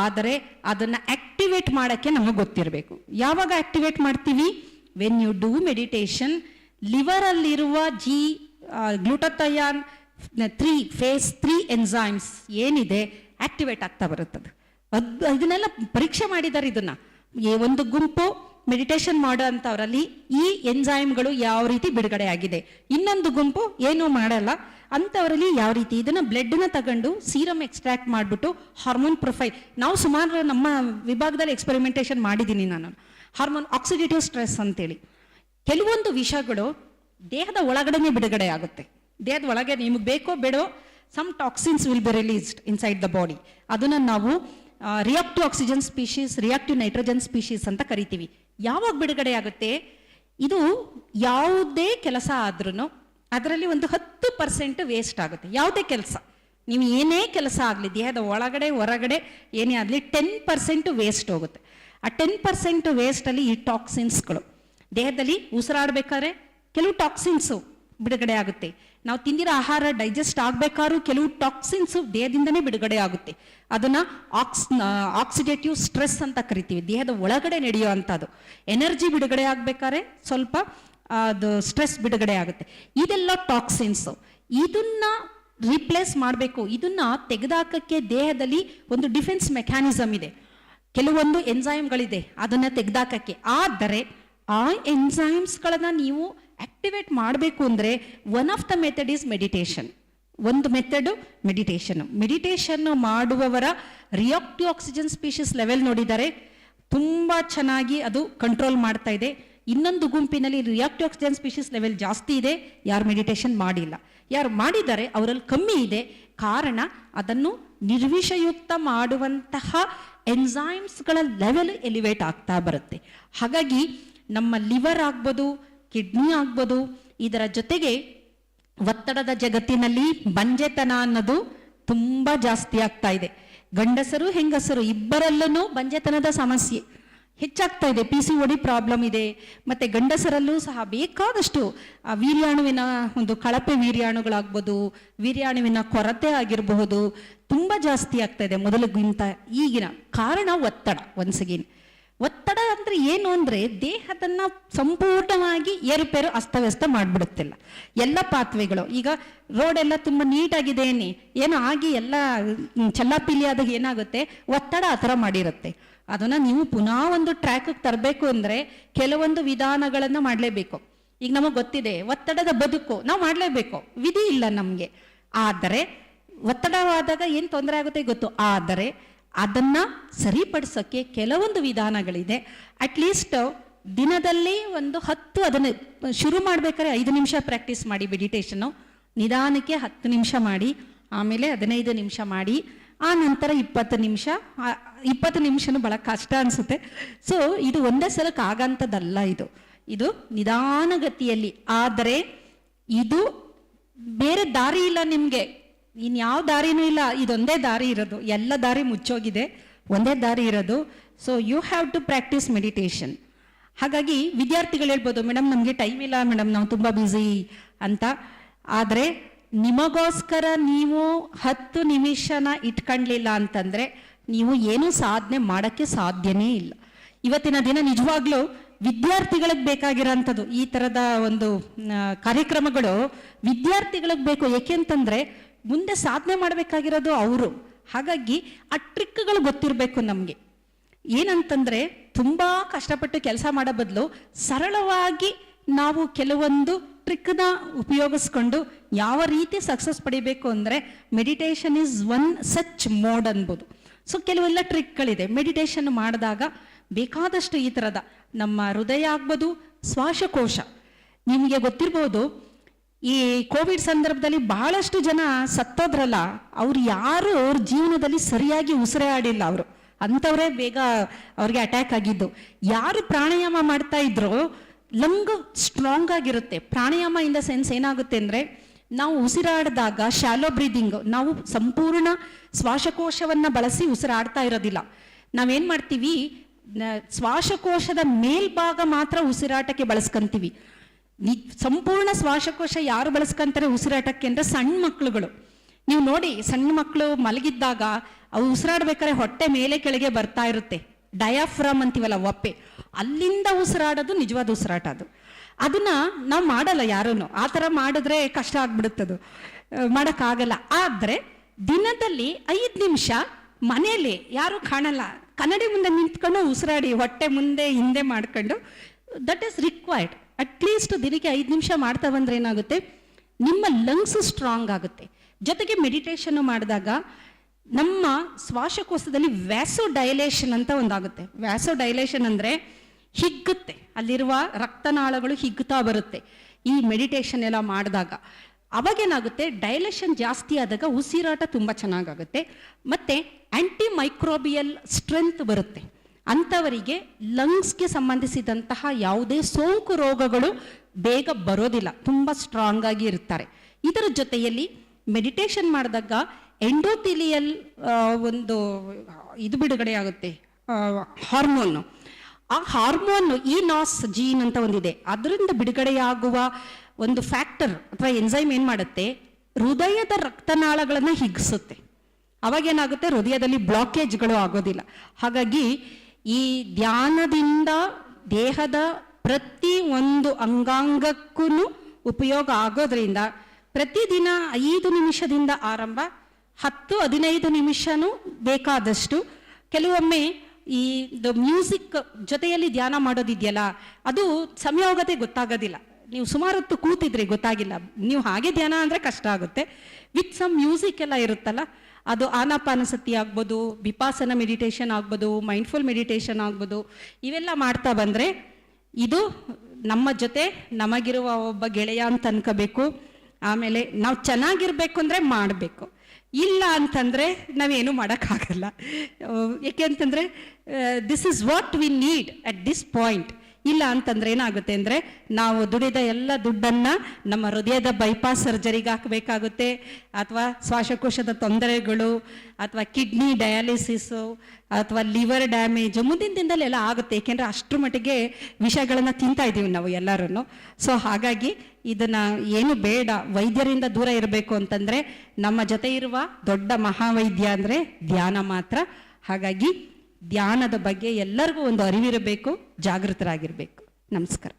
ಆದರೆ ಅದನ್ನು ಆಕ್ಟಿವೇಟ್ ಮಾಡೋಕ್ಕೆ ನಮಗೆ ಗೊತ್ತಿರಬೇಕು. ಯಾವಾಗ ಆಕ್ಟಿವೇಟ್ ಮಾಡ್ತೀವಿ? ವೆನ್ ಯು ಡೂ ಮೆಡಿಟೇಷನ್, ಲಿವರಲ್ಲಿರುವ ಗ್ಲೂಟಥಯಾನ್ 3 phase 3 ಎನ್ಸೈಮ್ಸ್ ಏನಿದೆ ಆಕ್ಟಿವೇಟ್ ಆಗ್ತಾ ಬರುತ್ತದೆ. ಇದನ್ನೆಲ್ಲ ಪರೀಕ್ಷೆ ಮಾಡಿದ್ದಾರೆ. ಇದನ್ನ ಒಂದು ಗುಂಪು ಮೆಡಿಟೇಷನ್ ಮಾಡೋ ಅಂಥವರಲ್ಲಿ ಈ ಎನ್ಸೈಮ್ಗಳು ಯಾವ ರೀತಿ ಬಿಡುಗಡೆ ಆಗಿದೆ, ಇನ್ನೊಂದು ಗುಂಪು ಏನೂ ಮಾಡಲ್ಲ ಅಂಥವರಲ್ಲಿ ಯಾವ ರೀತಿ. ಇದನ್ನು ಬ್ಲಡ್ನ ತಗೊಂಡು ಸೀರಮ್ ಎಕ್ಸ್ಟ್ರಾಕ್ಟ್ ಮಾಡಿಬಿಟ್ಟು ಹಾರ್ಮೋನ್ ಪ್ರೊಫೈಲ್, ನಾವು ಸುಮಾರು ನಮ್ಮ ವಿಭಾಗದಲ್ಲಿ ಎಕ್ಸ್ಪೆರಿಮೆಂಟೇಷನ್ ಮಾಡಿದ್ದೀನಿ ನಾನು. ಹಾರ್ಮೋನ್ ಆಕ್ಸಿಡೇಟಿವ್ ಸ್ಟ್ರೆಸ್ ಅಂತೇಳಿ ಕೆಲವೊಂದು ವಿಷಯಗಳು ದೇಹದ ಒಳಗಡೆನೆ ಬಿಡುಗಡೆ ಆಗುತ್ತೆ. ದೇಹದ ಒಳಗೆ ನಿಮಗೆ ಬೇಕೋ ಬೇಡೋ some toxins will be released inside the body. ಅದನ್ನು ನಾವು reactive oxygen species, reactive nitrogen species ಅಂತ ಕರಿತೀವಿ. ಯಾವಾಗ ಬಿಡುಗಡೆ ಆಗುತ್ತೆ? ಇದು ಯಾವುದೇ ಕೆಲಸ ಆದ್ರೂ ಅದರಲ್ಲಿ ಒಂದು 10% ವೇಸ್ಟ್ ಆಗುತ್ತೆ. ಯಾವುದೇ ಕೆಲಸ, ನೀವು ಏನೇ ಕೆಲಸ ಆಗಲಿ, ದೇಹದ ಒಳಗಡೆ ಹೊರಗಡೆ ಏನೇ ಆಗಲಿ 10% ವೇಸ್ಟ್ ಹೋಗುತ್ತೆ. ಆ 10% ವೇಸ್ಟಲ್ಲಿ ಈ ಟಾಕ್ಸಿನ್ಸ್ಗಳು ದೇಹದಲ್ಲಿ ಉಸಿರಾಡಬೇಕಾದ್ರೆ ಕೆಲವು ಟಾಕ್ಸಿನ್ಸು ಬಿಡುಗಡೆ ಆಗುತ್ತೆ. ನಾವು ತಿಂದಿರೋ ಆಹಾರ ಡೈಜೆಸ್ಟ್ ಆಗಬೇಕಾದ್ರೂ ಕೆಲವು ಟಾಕ್ಸಿನ್ಸು ದೇಹದಿಂದನೇ ಬಿಡುಗಡೆ ಆಗುತ್ತೆ. ಅದನ್ನು ಆಕ್ಸಿಡೇಟಿವ್ ಸ್ಟ್ರೆಸ್ ಅಂತ ಕರಿತೀವಿ. ದೇಹದ ಒಳಗಡೆ ನಡೆಯೋ ಅಂಥದ್ದು ಎನರ್ಜಿ ಬಿಡುಗಡೆ ಆಗಬೇಕಾದ್ರೆ ಸ್ವಲ್ಪ ಅದು ಸ್ಟ್ರೆಸ್ ಬಿಡುಗಡೆ ಆಗುತ್ತೆ. ಇದೆಲ್ಲ ಟಾಕ್ಸಿನ್ಸು. ಇದನ್ನ ರಿಪ್ಲೇಸ್ ಮಾಡಬೇಕು. ಇದನ್ನ ತೆಗೆದಾಕಕ್ಕೆ ದೇಹದಲ್ಲಿ ಒಂದು ಡಿಫೆನ್ಸ್ ಮೆಕ್ಯಾನಿಸಮ್ ಇದೆ, ಕೆಲವೊಂದು ಎನ್ಸೈಮ್ಗಳಿದೆ ಅದನ್ನು ತೆಗೆದಾಕಕ್ಕೆ. ಆದರೆ ಆ ಎನ್ಸೈಮ್ಸ್ಗಳನ್ನ ನೀವು ಆಕ್ಟಿವೇಟ್ ಮಾಡಬೇಕು ಅಂದರೆ one of the method is meditation. ಒಂದು ಮೆಥಡು ಮೆಡಿಟೇಷನ್ ಮಾಡುವವರ ರಿಯಾಕ್ಟಿವ್ ಆಕ್ಸಿಜನ್ ಸ್ಪೀಷೀಸ್ ಲೆವೆಲ್ ನೋಡಿದ್ದಾರೆ, ತುಂಬ ಚೆನ್ನಾಗಿ ಅದು ಕಂಟ್ರೋಲ್ ಮಾಡ್ತಾ ಇದೆ. ಇನ್ನೊಂದು ಗುಂಪಿನಲ್ಲಿ ರಿಯಾಕ್ಟಿವ್ ಆಕ್ಸಿಜನ್ ಸ್ಪೀಷೀಸ್ ಲೆವೆಲ್ ಜಾಸ್ತಿ ಇದೆ, ಯಾರು ಮೆಡಿಟೇಷನ್ ಮಾಡಿಲ್ಲ. ಯಾರು ಮಾಡಿದ್ದಾರೆ ಅವರಲ್ಲಿ ಕಮ್ಮಿ ಇದೆ. ಕಾರಣ ಅದನ್ನು ನಿರ್ವಿಷಯುಕ್ತ ಮಾಡುವಂತಹ ಎನ್ಸೈಮ್ಸ್ಗಳ ಲೆವೆಲ್ ಎಲಿವೇಟ್ ಆಗ್ತಾ ಬರುತ್ತೆ. ಹಾಗಾಗಿ ನಮ್ಮ ಲಿವರ್ ಆಗ್ಬೋದು, ಕಿಡ್ನಿ ಆಗ್ಬೋದು, ಇದರ ಜೊತೆಗೆ ಒತ್ತಡದ ಜಗತ್ತಿನಲ್ಲಿ ಬಂಜೆತನ ಅನ್ನೋದು ತುಂಬ ಜಾಸ್ತಿ ಆಗ್ತಾ ಇದೆ. ಗಂಡಸರು ಹೆಂಗಸರು ಇಬ್ಬರಲ್ಲೂ ಬಂಜೆತನದ ಸಮಸ್ಯೆ ಹೆಚ್ಚಾಗ್ತಾ ಇದೆ. PCOD ಪ್ರಾಬ್ಲಮ್ ಇದೆ. ಮತ್ತು ಗಂಡಸರಲ್ಲೂ ಸಹ ಬೇಕಾದಷ್ಟು ವೀರ್ಯಾಣುವಿನ ಒಂದು ಕಳಪೆ ವೀರ್ಯಾಣುಗಳಾಗ್ಬೋದು, ವೀರ್ಯಾಣುವಿನ ಕೊರತೆ ಆಗಿರಬಹುದು, ತುಂಬ ಜಾಸ್ತಿ ಆಗ್ತಾ ಇದೆ ಮೊದಲಿಗಿಂತ ಈಗಿನ. ಕಾರಣ ಒತ್ತಡ. ಒನ್ಸಗೇನ್ ಒತ್ತಡ ಅಂದರೆ ಏನು ಅಂದರೆ ದೇಹದನ್ನು ಸಂಪೂರ್ಣವಾಗಿ ಏರುಪೇರು ಅಸ್ತವ್ಯಸ್ತ ಮಾಡಿಬಿಡುತ್ತಿಲ್ಲ. ಎಲ್ಲ ಪಾತ್ವೆಗಳು ಈಗ ರೋಡೆಲ್ಲ ತುಂಬ ನೀಟಾಗಿದೆ ಏನೋ ಆಗಿ ಎಲ್ಲ ಚಲ್ಲಾಪಿಲ್ಲಿ ಆದಾಗ ಏನಾಗುತ್ತೆ, ಒತ್ತಡ ಆ ಥರ ಮಾಡಿರುತ್ತೆ. ಅದನ್ನು ನೀವು ಪುನಃ ಒಂದು ಟ್ರ್ಯಾಕಿಗೆ ತರಬೇಕು ಅಂದರೆ ಕೆಲವೊಂದು ವಿಧಾನಗಳನ್ನು ಮಾಡಲೇಬೇಕು. ಈಗ ನಮಗೆ ಗೊತ್ತಿದೆ ಒತ್ತಡದ ಬದುಕು ನಾವು ಮಾಡಲೇಬೇಕು, ವಿಧಿ ಇಲ್ಲ ನಮಗೆ. ಆದರೆ ಒತ್ತಡವಾದಾಗ ಏನು ತೊಂದರೆ ಆಗುತ್ತೆ ಗೊತ್ತು. ಆದರೆ ಅದನ್ನು ಸರಿಪಡಿಸೋಕ್ಕೆ ಕೆಲವೊಂದು ವಿಧಾನಗಳಿದೆ. ಅಟ್ಲೀಸ್ಟ್ ದಿನದಲ್ಲಿ ಒಂದು 10 ಅದನ್ನು ಶುರು ಮಾಡಬೇಕಾದ್ರೆ 5 ನಿಮಿಷ ಪ್ರಾಕ್ಟೀಸ್ ಮಾಡಿ ಮೆಡಿಟೇಷನ್ನು, ನಿಧಾನಕ್ಕೆ 10 ನಿಮಿಷ ಮಾಡಿ, ಆಮೇಲೆ 15 ನಿಮಿಷ ಮಾಡಿ, ಆ ನಂತರ 20 ನಿಮಿಷ. 20 ನಿಮಿಷನೂ ಭಾಳ ಕಷ್ಟ ಅನಿಸುತ್ತೆ. ಸೊ ಇದು ಒಂದೇ ಸಲಕ್ಕೆ ಆಗಂಥದ್ದಲ್ಲ, ಇದು ನಿಧಾನಗತಿಯಲ್ಲಿ. ಆದರೆ ಇದು ಬೇರೆ ದಾರಿ ಇಲ್ಲ ನಿಮಗೆ, ಇನ್ಯಾವ ದಾರಿನೂ ಇಲ್ಲ. ಇದೊಂದೇ ದಾರಿ ಇರೋದು, ಎಲ್ಲ ದಾರಿ ಮುಚ್ಚೋಗಿದೆ, ಒಂದೇ ದಾರಿ ಇರೋದು. So you have to practise meditation. ಹಾಗಾಗಿ ವಿದ್ಯಾರ್ಥಿಗಳು ಹೇಳ್ಬೋದು, ಮೇಡಮ್ ನಮಗೆ ಟೈಮ್ ಇಲ್ಲ ಮೇಡಮ್, ನಾವು ತುಂಬ ಬ್ಯುಸಿ ಅಂತ. ಆದರೆ ನಿಮಗೋಸ್ಕರ ನೀವು 10 ನಿಮಿಷನ ಇಟ್ಕೊಳ್ಳಲಿಲ್ಲ ಅಂತಂದರೆ ನೀವು ಏನೂ ಸಾಧನೆ ಮಾಡೋಕ್ಕೆ ಸಾಧ್ಯನೇ ಇಲ್ಲ. ಇವತ್ತಿನ ದಿನ ನಿಜವಾಗ್ಲೂ ವಿದ್ಯಾರ್ಥಿಗಳಿಗೆ ಬೇಕಾಗಿರೋಂಥದ್ದು ಈ ಥರದ ಒಂದು ಕಾರ್ಯಕ್ರಮಗಳು ವಿದ್ಯಾರ್ಥಿಗಳಿಗೆ ಬೇಕು. ಏಕೆಂತಂದರೆ ಮುಂದೆ ಸಾಧನೆ ಮಾಡಬೇಕಾಗಿರೋದು ಅವರು. ಹಾಗಾಗಿ ಆ ಟ್ರಿಕ್ಗಳು ಗೊತ್ತಿರಬೇಕು ನಮಗೆ. ಏನಂತಂದರೆ ತುಂಬ ಕಷ್ಟಪಟ್ಟು ಕೆಲಸ ಮಾಡೋ ಬದಲು ಸರಳವಾಗಿ ನಾವು ಕೆಲವೊಂದು ಟ್ರಿಕ್ನ ಉಪಯೋಗಿಸ್ಕೊಂಡು ಯಾವ ರೀತಿ ಸಕ್ಸಸ್ ಪಡಿಬೇಕು ಅಂದರೆ meditation is one such mode ಅನ್ಬೋದು. ಸೊ ಕೆಲವೆಲ್ಲ ಟ್ರಿಕ್ಗಳಿದೆ. ಮೆಡಿಟೇಷನ್ ಮಾಡಿದಾಗ ಬೇಕಾದಷ್ಟು ಈ ಥರದ ನಮ್ಮ ಹೃದಯ ಆಗ್ಬೋದು, ಶ್ವಾಸಕೋಶ. ನಿಮಗೆ ಗೊತ್ತಿರ್ಬೋದು, ಈ ಕೋವಿಡ್ ಸಂದರ್ಭದಲ್ಲಿ ಬಹಳಷ್ಟು ಜನ ಸತ್ತೋದ್ರಲ್ಲ, ಅವ್ರು ಯಾರು ಅವ್ರ ಜೀವನದಲ್ಲಿ ಸರಿಯಾಗಿ ಉಸಿರಾಡಿಲ್ಲ. ಅವರು ಅಂಥವರೇ ಬೇಗ ಅವ್ರಿಗೆ ಅಟ್ಯಾಕ್ ಆಗಿದ್ದು. ಯಾರು ಪ್ರಾಣಾಯಾಮ ಮಾಡ್ತಾ ಇದ್ರು ಲಂಗ್ ಸ್ಟ್ರಾಂಗ್ ಆಗಿರುತ್ತೆ. ಪ್ರಾಣಾಯಾಮ ಇನ್ ದ ಸೆನ್ಸ್ ಏನಾಗುತ್ತೆ ಅಂದರೆ ನಾವು ಉಸಿರಾಡಿದಾಗ ಶಾಲೋ ಬ್ರೀದಿಂಗ್, ನಾವು ಸಂಪೂರ್ಣ ಶ್ವಾಸಕೋಶವನ್ನು ಬಳಸಿ ಉಸಿರಾಡ್ತಾ ಇರೋದಿಲ್ಲ. ನಾವೇನು ಮಾಡ್ತೀವಿ, ಶ್ವಾಸಕೋಶದ ಮೇಲ್ಭಾಗ ಮಾತ್ರ ಉಸಿರಾಟಕ್ಕೆ ಬಳಸ್ಕೊಂತೀವಿ. ಸಂಪೂರ್ಣ ಶ್ವಾಸಕೋಶ ಯಾರು ಬಳಸ್ಕೊಂತಾರೆ ಉಸಿರಾಟಕ್ಕೆ ಅಂದರೆ ಸಣ್ಣ ಮಕ್ಕಳುಗಳು. ನೀವು ನೋಡಿ, ಸಣ್ಣ ಮಕ್ಕಳು ಮಲಗಿದ್ದಾಗ ಅವು ಉಸಿರಾಡ್ಬೇಕಾದ್ರೆ ಹೊಟ್ಟೆ ಮೇಲೆ ಕೆಳಗೆ ಬರ್ತಾ ಇರುತ್ತೆ. ಡಯಾಫ್ರಾಮ್ ಅಂತೀವಲ್ಲ, ಒಪ್ಪೆ, ಅಲ್ಲಿಂದ ಉಸಿರಾಡೋದು ನಿಜವಾದ ಉಸಿರಾಟ. ಅದನ್ನ ನಾವು ಮಾಡಲ್ಲ ಯಾರೂ. ಆ ಥರ ಮಾಡಿದ್ರೆ ಕಷ್ಟ ಆಗ್ಬಿಡುತ್ತದು, ಮಾಡೋಕ್ಕಾಗಲ್ಲ. ಆದರೆ ದಿನದಲ್ಲಿ 5 ನಿಮಿಷ ಮನೆಯಲ್ಲಿ ಯಾರು ಕಾಣಲ್ಲ, ಕನ್ನಡಿ ಮುಂದೆ ನಿಂತ್ಕೊಂಡು ಉಸಿರಾಡಿ, ಹೊಟ್ಟೆ ಮುಂದೆ ಹಿಂದೆ ಮಾಡ್ಕೊಂಡು, ದಟ್ ಈಸ್ ರಿಕ್ವೈರ್ಡ್. ಅಟ್ಲೀಸ್ಟ್ ದಿನಕ್ಕೆ 5 ನಿಮಿಷ ಮಾಡ್ತಾ ಬಂದ್ರೆ ಏನಾಗುತ್ತೆ, ನಿಮ್ಮ ಲಂಗ್ಸ್ ಸ್ಟ್ರಾಂಗ್ ಆಗುತ್ತೆ. ಜೊತೆಗೆ ಮೆಡಿಟೇಷನ್ ಮಾಡಿದಾಗ ನಮ್ಮ ಶ್ವಾಸಕೋಶದಲ್ಲಿ ವ್ಯಾಸೋ ಡೈಲೇಷನ್ ಅಂತ ಒಂದಾಗುತ್ತೆ. ವ್ಯಾಸೋ ಡೈಲೇಷನ್ ಅಂದರೆ ಹಿಗ್ಗುತ್ತೆ, ಅಲ್ಲಿರುವ ರಕ್ತನಾಳಗಳು ಹಿಗ್ಗುತ್ತಾ ಬರುತ್ತೆ ಈ ಮೆಡಿಟೇಷನ್ ಎಲ್ಲ ಮಾಡಿದಾಗ. ಅವಾಗೇನಾಗುತ್ತೆ, ಡೈಲೇಷನ್ ಜಾಸ್ತಿ ಆದಾಗ ಉಸಿರಾಟ ತುಂಬ ಚೆನ್ನಾಗಾಗುತ್ತೆ. ಮತ್ತು ಆ್ಯಂಟಿ ಮೈಕ್ರೋಬಿಯಲ್ ಸ್ಟ್ರೆಂತ್ ಬರುತ್ತೆ. ಅಂಥವರಿಗೆ ಲಂಗ್ಸ್ಗೆ ಸಂಬಂಧಿಸಿದಂತಹ ಯಾವುದೇ ಸೋಂಕು ರೋಗಗಳು ಬೇಗ ಬರೋದಿಲ್ಲ, ತುಂಬ ಸ್ಟ್ರಾಂಗ್ ಆಗಿ ಇರ್ತಾರೆ. ಇದರ ಜೊತೆಯಲ್ಲಿ ಮೆಡಿಟೇಷನ್ ಮಾಡಿದಾಗ ಎಂಡೋಥಿಲಿಯಲ್ ಒಂದು ಇದು ಬಿಡುಗಡೆ ಆಗುತ್ತೆ, ಹಾರ್ಮೋನು. ಆ ಹಾರ್ಮೋನ್ ಇನಾಸ್ ಜೀನ್ ಅಂತ ಒಂದಿದೆ, ಅದರಿಂದ ಬಿಡುಗಡೆಯಾಗುವ ಒಂದು ಫ್ಯಾಕ್ಟರ್ ಅಥವಾ ಎನ್ಸೈಮ್ ಏನು ಮಾಡುತ್ತೆ, ಹೃದಯದ ರಕ್ತನಾಳಗಳನ್ನು ಹಿಗ್ಗಿಸುತ್ತೆ. ಅವಾಗೇನಾಗುತ್ತೆ, ಹೃದಯದಲ್ಲಿ ಬ್ಲಾಕೇಜ್ಗಳು ಆಗೋದಿಲ್ಲ. ಹಾಗಾಗಿ ಈ ಧ್ಯಾನದಿಂದ ದೇಹದ ಪ್ರತಿ ಒಂದು ಅಂಗಾಂಗಕ್ಕೂ ಉಪಯೋಗ ಆಗೋದ್ರಿಂದ ಪ್ರತಿದಿನ 5 ನಿಮಿಷದಿಂದ ಆರಂಭ, 10-15 ನಿಮಿಷನೂ ಬೇಕಾದಷ್ಟು. ಕೆಲವೊಮ್ಮೆ ಈ ಮ್ಯೂಸಿಕ್ ಜೊತೆಯಲ್ಲಿ ಧ್ಯಾನ ಮಾಡೋದಿದೆಯಲ್ಲ, ಅದು ಸಂಯೋಗತೆ ಗೊತ್ತಾಗೋದಿಲ್ಲ. ನೀವು ಸುಮಾರು ಹೊತ್ತು ಕೂತಿದ್ರೆ ಗೊತ್ತಾಗಿಲ್ಲ. ನೀವು ಹಾಗೆ ಧ್ಯಾನ ಅಂದರೆ ಕಷ್ಟ ಆಗುತ್ತೆ. ವಿತ್ ಸಮ್ ಮ್ಯೂಸಿಕ್ ಎಲ್ಲ ಇರುತ್ತಲ್ಲ, ಅದು ಆನಾಪಾನಸತಿ ಆಗ್ಬೋದು, ವಿಪಾಸನ ಮೆಡಿಟೇಷನ್ ಆಗ್ಬೋದು, ಮೈಂಡ್ಫುಲ್ ಮೆಡಿಟೇಷನ್ ಆಗ್ಬೋದು. ಇವೆಲ್ಲ ಮಾಡ್ತಾ ಬಂದರೆ ಇದು ನಮ್ಮ ಜೊತೆ ನಮಗಿರುವ ಒಬ್ಬ ಗೆಳೆಯ ಅಂತ ಅನ್ಕೋಬೇಕು. ಆಮೇಲೆ ನಾವು ಚೆನ್ನಾಗಿರ್ಬೇಕು ಅಂದರೆ ಮಾಡಬೇಕು, ಇಲ್ಲ ಅಂತಂದರೆ ನಾವೇನು ಮಾಡೋಕ್ಕಾಗಲ್ಲ. ಏಕೆ ಅಂತಂದರೆ this is what we need at this point. ಇಲ್ಲ ಅಂತಂದ್ರೆ ಏನಾಗುತ್ತೆ ಅಂದರೆ ನಾವು ದುಡಿದ ಎಲ್ಲ ದುಡ್ಡನ್ನು ನಮ್ಮ ಹೃದಯದ ಬೈಪಾಸ್ ಸರ್ಜರಿಗೆ ಹಾಕಬೇಕಾಗುತ್ತೆ, ಅಥವಾ ಶ್ವಾಸಕೋಶದ ತೊಂದರೆಗಳು, ಅಥವಾ ಕಿಡ್ನಿ ಡಯಾಲಿಸಿಸು, ಅಥವಾ ಲಿವರ್ ಡ್ಯಾಮೇಜು ಮುಂದಿನ ದಿನದಲ್ಲಿ ಎಲ್ಲ ಆಗುತ್ತೆ. ಏಕೆಂದರೆ ಅಷ್ಟರ ಮಟ್ಟಿಗೆ ವಿಷಯಗಳನ್ನು ತಿಂತಾ ಇದ್ದೀವಿ ನಾವು ಎಲ್ಲರೂ. ಸೊ ಹಾಗಾಗಿ ಇದನ್ನು ಏನು ಬೇಡ, ವೈದ್ಯರಿಂದ ದೂರ ಇರಬೇಕು ಅಂತಂದರೆ ನಮ್ಮ ಜೊತೆ ಇರುವ ದೊಡ್ಡ ಮಹಾವೈದ್ಯ ಅಂದರೆ ಧ್ಯಾನ ಮಾತ್ರ. ಹಾಗಾಗಿ ಧ್ಯಾನದ ಬಗ್ಗೆ ಎಲ್ಲರಿಗೂ ಒಂದು ಅರಿವಿರಬೇಕು, ಜಾಗೃತರಾಗಿರಬೇಕು. ನಮಸ್ಕಾರ.